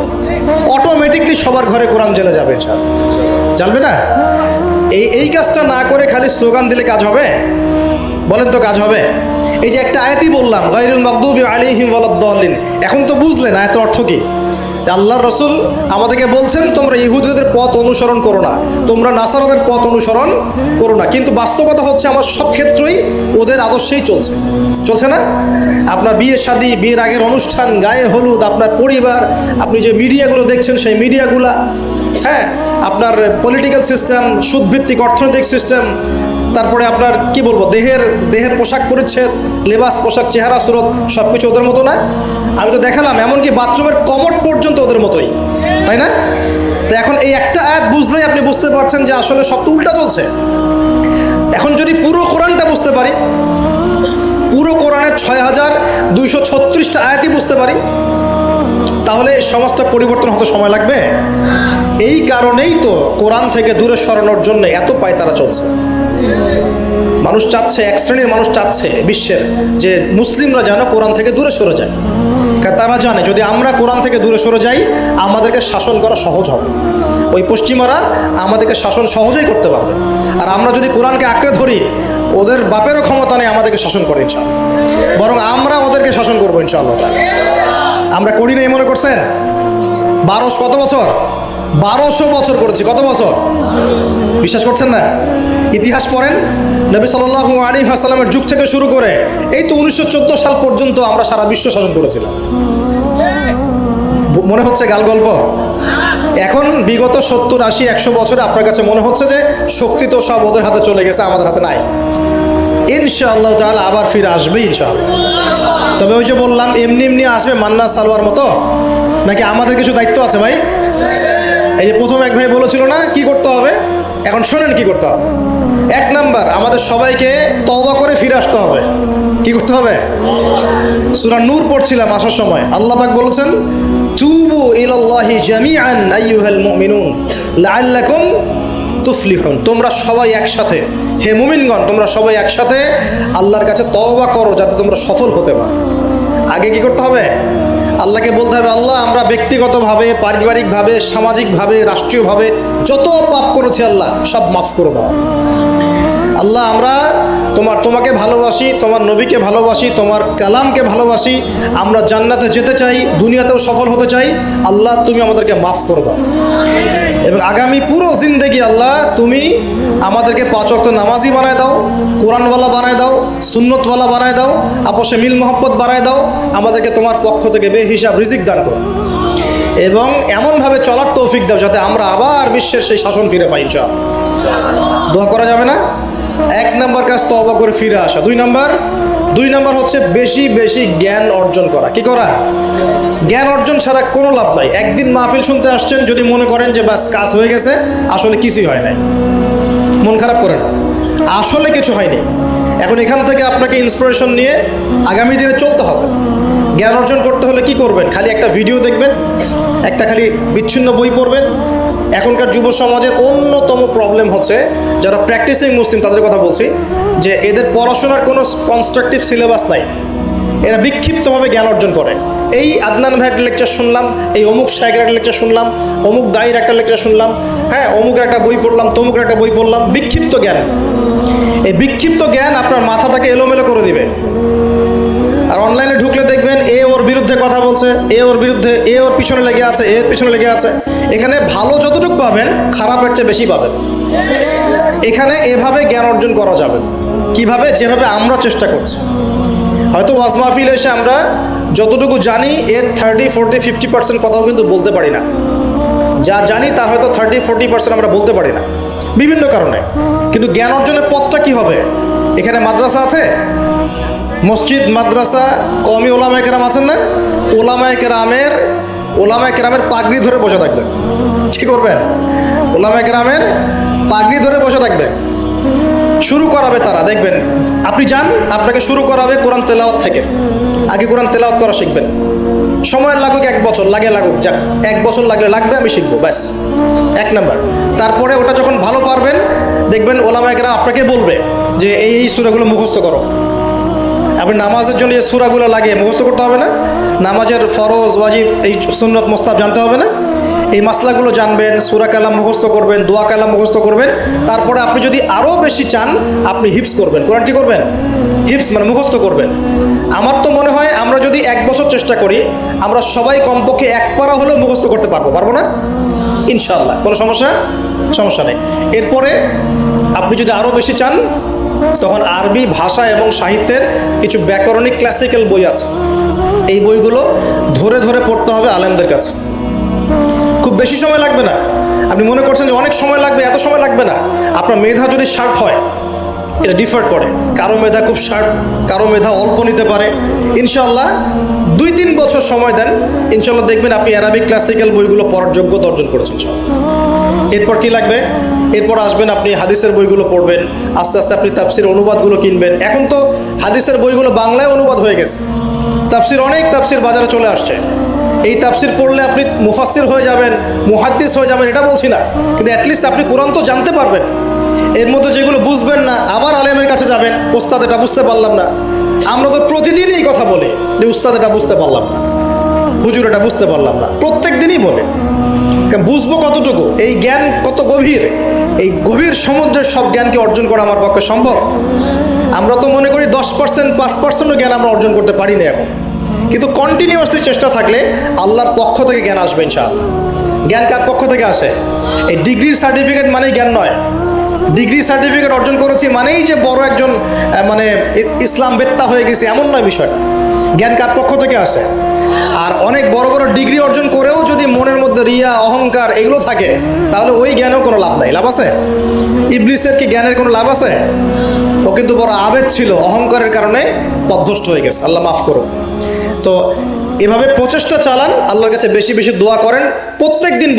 অটোমেটিকলি সবার ঘরে কোরআন জ্বলে যাবে ইনশাআল্লাহ। জ্বলবে না? এই কাজটা না করে খালি স্লোগান দিলে কাজ হবে? বলেন তো কাজ হবে? এই যে একটা আয়াতই বললাম, গায়রুল মাগদুবি আলাইহিম ওয়ালাদ-দাল্লিন, এখন তো বুঝলেন আয়াতের অর্থ কি? আল্লাহর রাসূল আমাদেরকে বলছেন তোমরা ইহুদিদের পথ অনুসরণ করো না, তোমরা নাসারাদের পথ অনুসরণ করো না। কিন্তু বাস্তবতা হচ্ছে আমার সব ক্ষেত্রেই ওদের আদর্শেই চলছে না? আপনার বিয়ে শাদী, বিয়ের আগের অনুষ্ঠান, গায়ে হলুদ, আপনার পরিবার, আপনি যে মিডিয়াগুলো দেখছেন সেই মিডিয়াগুলা, হ্যাঁ, আপনার পলিটিক্যাল সিস্টেম, সুদভিত্তিক অর্থনৈতিক সিস্টেম, তারপরে আপনার কি বলবো, দেহের পোশাক পরিচ্ছদ, লেবাস, পোশাক, চেহারা, সুরত, সব কিছু ওদের মতো না? আমি তো দেখালাম, এমনকি বাথরুমের কমোড পর্যন্ত ওদের মতোই, তাই না? তো এখন এই একটা আয়াত বুঝলেই আপনি বুঝতে পারছেন যে আসলে সব তো উল্টা চলছে। এখন যদি পুরো কোরআনটা বুঝতে পারি, পুরো কোরআনের 6236টা আয়াতই বুঝতে পারি, তাহলে সমাজটা পরিবর্তন হতে সময় লাগবে? এই কারণেই তো কোরআন থেকে দূরে সরানোর জন্য এত পায়তারা চলছে। মানুষ চাচ্ছে, এক শ্রেণীর মানুষ চাচ্ছে বিশ্বের যে মুসলিমরা যেন কোরআন থেকে দূরে সরে যায়, কারণ তারা জানে যদি আমরা কোরআন থেকে দূরে সরে যাই আমাদেরকে শাসন করা সহজ হবে। ওই পশ্চিমারা আমাদেরকে শাসন সহজেই করতে পারবে, আর আমরা যদি কোরআনকে আঁকড়ে ধরি, ওদের বাপেরও ক্ষমতা নেই আমাদেরকে শাসন করে ইনশাআল্লাহ, বরং আমরা ওদেরকে শাসন করবো ইনশাআল্লাহ। আমরা করি নাই মনে করছেন? 1200 বছর করেছি। কত বছর? বিশ্বাস করছেন না? ইতিহাস পড়েন, নবী সাল্লাল্লাহু আলাইহি ওয়াসাল্লামের যুগ থেকে শুরু করে এই তো 1914 সাল পর্যন্ত আমরা সারা বিশ্ব শাসন করেছিলাম। মনে হচ্ছে গাল গল্প? এখন বিগত 70, 80, 100 বছরে আপনার কাছে মনে হচ্ছে যে শক্তি তো সব ওদের হাতে চলে গেছে, আমাদের হাতে নাই। ইনশাআল্লাহ তাআলা আবার ফিরে আসবে ইনশাআল্লাহ। তবে ওই যে বললাম, এমনি আসবে মান্না সালোয়ার মতো, নাকি আমাদের কিছু দায়িত্ব আছে ভাই? এই যে প্রথম এক ভাই বলেছিল না কি করতে হবে, এখন শোনেন কি করতে হবে। 1 নাম্বার, আমাদের সবাইকে তওবা করে ফিরে আসতে হবে। কি করতে হবে? সূরা নূর পড়ছিলাম আসার সময়, আল্লাহ পাক বলেছেন তুবু ইলাল্লাহি জামিআন আইয়ুহাল মুমিনুন লাআল্লাকুম তুফলিহুন, তোমরা সবাই একসাথে, হে মুমিনগণ তোমরা সবাই একসাথে আল্লাহর কাছে তওবা করো যাতে তোমরা সফল হতে পারো। আগে কি করতে হবে? আল্লাহকে বলতে হবে, আল্লাহ আমরা ব্যক্তিগতভাবে, পারিবারিকভাবে, সামাজিকভাবে, রাষ্ট্রীয়ভাবে যত পাপ করেছি আল্লাহ সব মাফ করে দাও। আল্লাহ আমরা তোমাকে ভালোবাসি, তোমার নবীকে ভালোবাসি, তোমার কালামকে ভালোবাসি, আমরা জান্নাতে যেতে চাই, দুনিয়াতেও সফল হতে চাই, আল্লাহ তুমি আমাদেরকে মাফ করে দাও। এবং আগামী পুরো জিন্দেগি আল্লাহ তুমি আমাদেরকে 5 ওয়াক্ত নামাজি বানায় দাও, কোরআনওয়ালা বানায় দাও, সুন্নতওয়ালা বানায় দাও, আপসে মিল মহব্বত বানায় দাও, আমাদেরকে তোমার পক্ষ থেকে বেহিসাব রিজিক দান করো, এবং এমনভাবে চলার তৌফিক দাও যাতে আমরা আবার বিশ্বের সেই শাসন ফিরে পাই ইনশাআল্লাহ। দোয়া করা যাবে না? 1 নাম্বার কাজ তওবা করে ফিরে আসা। 2 নাম্বার হচ্ছে বেশি বেশি জ্ঞান অর্জন করা। কি করা? জ্ঞান অর্জন ছাড়া কোনো লাভ নাই। একদিন মাহফিল শুনতে আসছেন, যদি মনে করেন যে বাস কাজ হয়ে গেছে, আসলে কিছুই হয় নাই, মন খারাপ করেন, আসলে কিছু হয়নি। এখন এখান থেকে আপনাকে ইন্সপিরেশন নিয়ে আগামী দিনে চলতে হবে। জ্ঞান অর্জন করতে হলে কি করবেন? খালি একটা ভিডিও দেখবেন, একটা খালি বিচ্ছিন্ন বই পড়বেন। এখনকার যুব সমাজের অন্যতম প্রবলেম হচ্ছে, যারা প্র্যাকটিসিং মুসলিম তাদের কথা বলছি, যে এদের পড়াশোনার কোনো কনস্ট্রাকটিভ সিলেবাস নাই। এরা বিক্ষিপ্তভাবে জ্ঞান অর্জন করে। এই আদনান ভাইয়ের লেকচার শুনলাম, এই অমুক শায়েখের একটা লেকচার শুনলাম, অমুক দায়ের একটা লেকচার শুনলাম, হ্যাঁ অমুকের একটা বই পড়লাম, তমুকের একটা বই পড়লাম, বিক্ষিপ্ত জ্ঞান। এই বিক্ষিপ্ত জ্ঞান আপনার মাথাটাকে এলোমেলো করে দিবে। আর অনলাইনে ঢুকলে দেখবেন এ ওর বিরুদ্ধে কথা বলছে, এ ওর বিরুদ্ধে, এ ওর পিছনে লেগে আছে, এর পিছনে লেগে আছে। এখানে ভালো যতটুকু পাবেন, খারাপের চেয়ে বেশি পাবেন। এখানে এভাবে জ্ঞান অর্জন করা যাবে। কিভাবে? যেভাবে আমরা চেষ্টা করছি। হয়তো ওয়াজ মাহফিলে এসে আমরা যতটুকু জানি এর 30, 40, 50% কথাও কিন্তু বলতে পারি না। যা জানি তার হয়তো 30, 40% আমরা বলতে পারি না বিভিন্ন কারণে। কিন্তু জ্ঞান অর্জনের পথটা কি হবে? এখানে মাদ্রাসা আছে, মসজিদ, মাদ্রাসা, কওমি ওলামায়ে কেরাম আছেন না? ওলামায়ে কেরামের পাগড়ি ধরে বসে থাকবেন। কি করবেন? ওলামায়ে কেরামের পাগড়ি ধরে বসে থাকবেন। শুরু করাবে তারা, দেখবেন আপনি যান, আপনাকে শুরু করাবে কোরআন তেলাওয়াত থেকে। আগে কোরআন তেলাওয়াত করা শিখবেন। সময় লাগুক 1 বছর, লাগুক, যাক 1 বছর লাগবে, আমি শিখবো, ব্যাস 1 নাম্বার। তারপরে ওটা যখন ভালো পারবেন, দেখবেন ওলামায়ে কেরাম আপনাকে বলবে যে এই সূরাগুলো মুখস্থ করো। আপনি নামাজের জন্য যে সূরাগুলো লাগে মুখস্থ করতে হবে না? নামাজের ফরজ, ওয়াজিব, এই সুন্নত, মুস্তাহাব জানতে হবে না? এই মাসলাগুলো জানবেন, সূরা কালাম মুখস্থ করবেন, দোয়া কালাম মুখস্থ করবেন। তারপরে আপনি যদি আরও বেশি চান, আপনি হিফজ করবেন। কোরআন কি করবেন? হিফজ মানে মুখস্থ করবেন। আমার তো মনে হয় আমরা যদি 1 বছর চেষ্টা করি, আমরা সবাই কমপক্ষে 1 পারা হলেও মুখস্থ করতে পারবো না? ইনশাআল্লাহ। কোনো সমস্যা নেই। এরপরে আপনি যদি আরও বেশি চান, তখন আরবি ভাষা এবং সাহিত্যের কিছু ব্যাকরণিক ক্লাসিক্যাল বই আছে। এই বইগুলো ধরে ধরে পড়তে হবে আলেমদের কাছে। খুব বেশি সময় লাগবে না। আপনি মনে করছেন যে অনেক সময় লাগবে, এত সময় লাগবে না। আপনার মেধা যদি শার্প হয়, এটা ডিফার করে। কারো মেধা খুব শার্প, কারো মেধা অল্প নিতে পারে। ইনশাআল্লাহ 2-3 বছর সময় দেন, ইনশাআল্লাহ দেখবেন আপনি অ্যারাবিক ক্লাসিক্যাল বইগুলো পড়ার যোগ্যতা অর্জন করেছেন। এরপর কি লাগবে? এরপর আসবেন আপনি হাদিসের বইগুলো পড়বেন। আস্তে আস্তে আপনি তাফসির অনুবাদগুলো কিনবেন। এখন তো হাদিসের বইগুলো বাংলায় অনুবাদ হয়ে গেছে। অনেক তাফসির বাজারে চলে আসছে। এই তাফসির পড়লে আপনি মুফাসসির হয়ে যাবেন, মুহাদ্দিস হয়ে যাবেন, এটা বলছি না, কিন্তু অ্যাটলিস্ট আপনি কোরআন তো জানতে পারবেন। এর মধ্যে যেগুলো বুঝবেন না, আবার আলেমের কাছে যাবেন, ওস্তাদ এটা বুঝতে পারলাম না। আমরা তো প্রতিদিনই এই কথা বলি যে উস্তাদ এটা বুঝতে পারলাম না, হুজুর এটা বুঝতে পারলাম না, প্রত্যেক দিনই বলে। বুঝবো কতটুকু? এই জ্ঞান কত গভীর, এই গভীর সমুদ্রের সব জ্ঞানকে অর্জন করা আমার পক্ষে সম্ভব? আমরা তো মনে করি 10%, 5%ও জ্ঞান আমরা অর্জন করতে পারি না এখন। কিন্তু কন্টিনিউয়াসলি চেষ্টা থাকলে আল্লাহর পক্ষ থেকে জ্ঞান আসবে ইনশাআল্লাহ। জ্ঞান কার পক্ষ থেকে আসে? এই ডিগ্রির সার্টিফিকেট মানেই জ্ঞান নয়। ডিগ্রি সার্টিফিকেট অর্জন করেছি মানেই যে বড় একজন মানে ইসলাম বেত্তা হয়ে গেছে, এমন নয় বিষয়টা। জ্ঞান কার পক্ষ থেকে আসে? আর অনেক বড় বড় ডিগ্রি অর্জন করেও যদি মনের মধ্যে রিয়া, অহংকার এগুলো থাকে, তাহলে ওই জ্ঞানেও কোনো লাভ নাই। লাভ আছে? ইবলিসের কি জ্ঞানের কোনো লাভ আছে? ও কিন্তু বড় আবেদ ছিল, অহংকারের কারণে পথভ্রষ্ট হয়ে গেছে। আল্লাহ মাফ করো। তো এভাবে প্রচেষ্টা চালান, আল্লাহর কাছে বেশি বেশি দোয়া করেন প্রত্যেক দিন।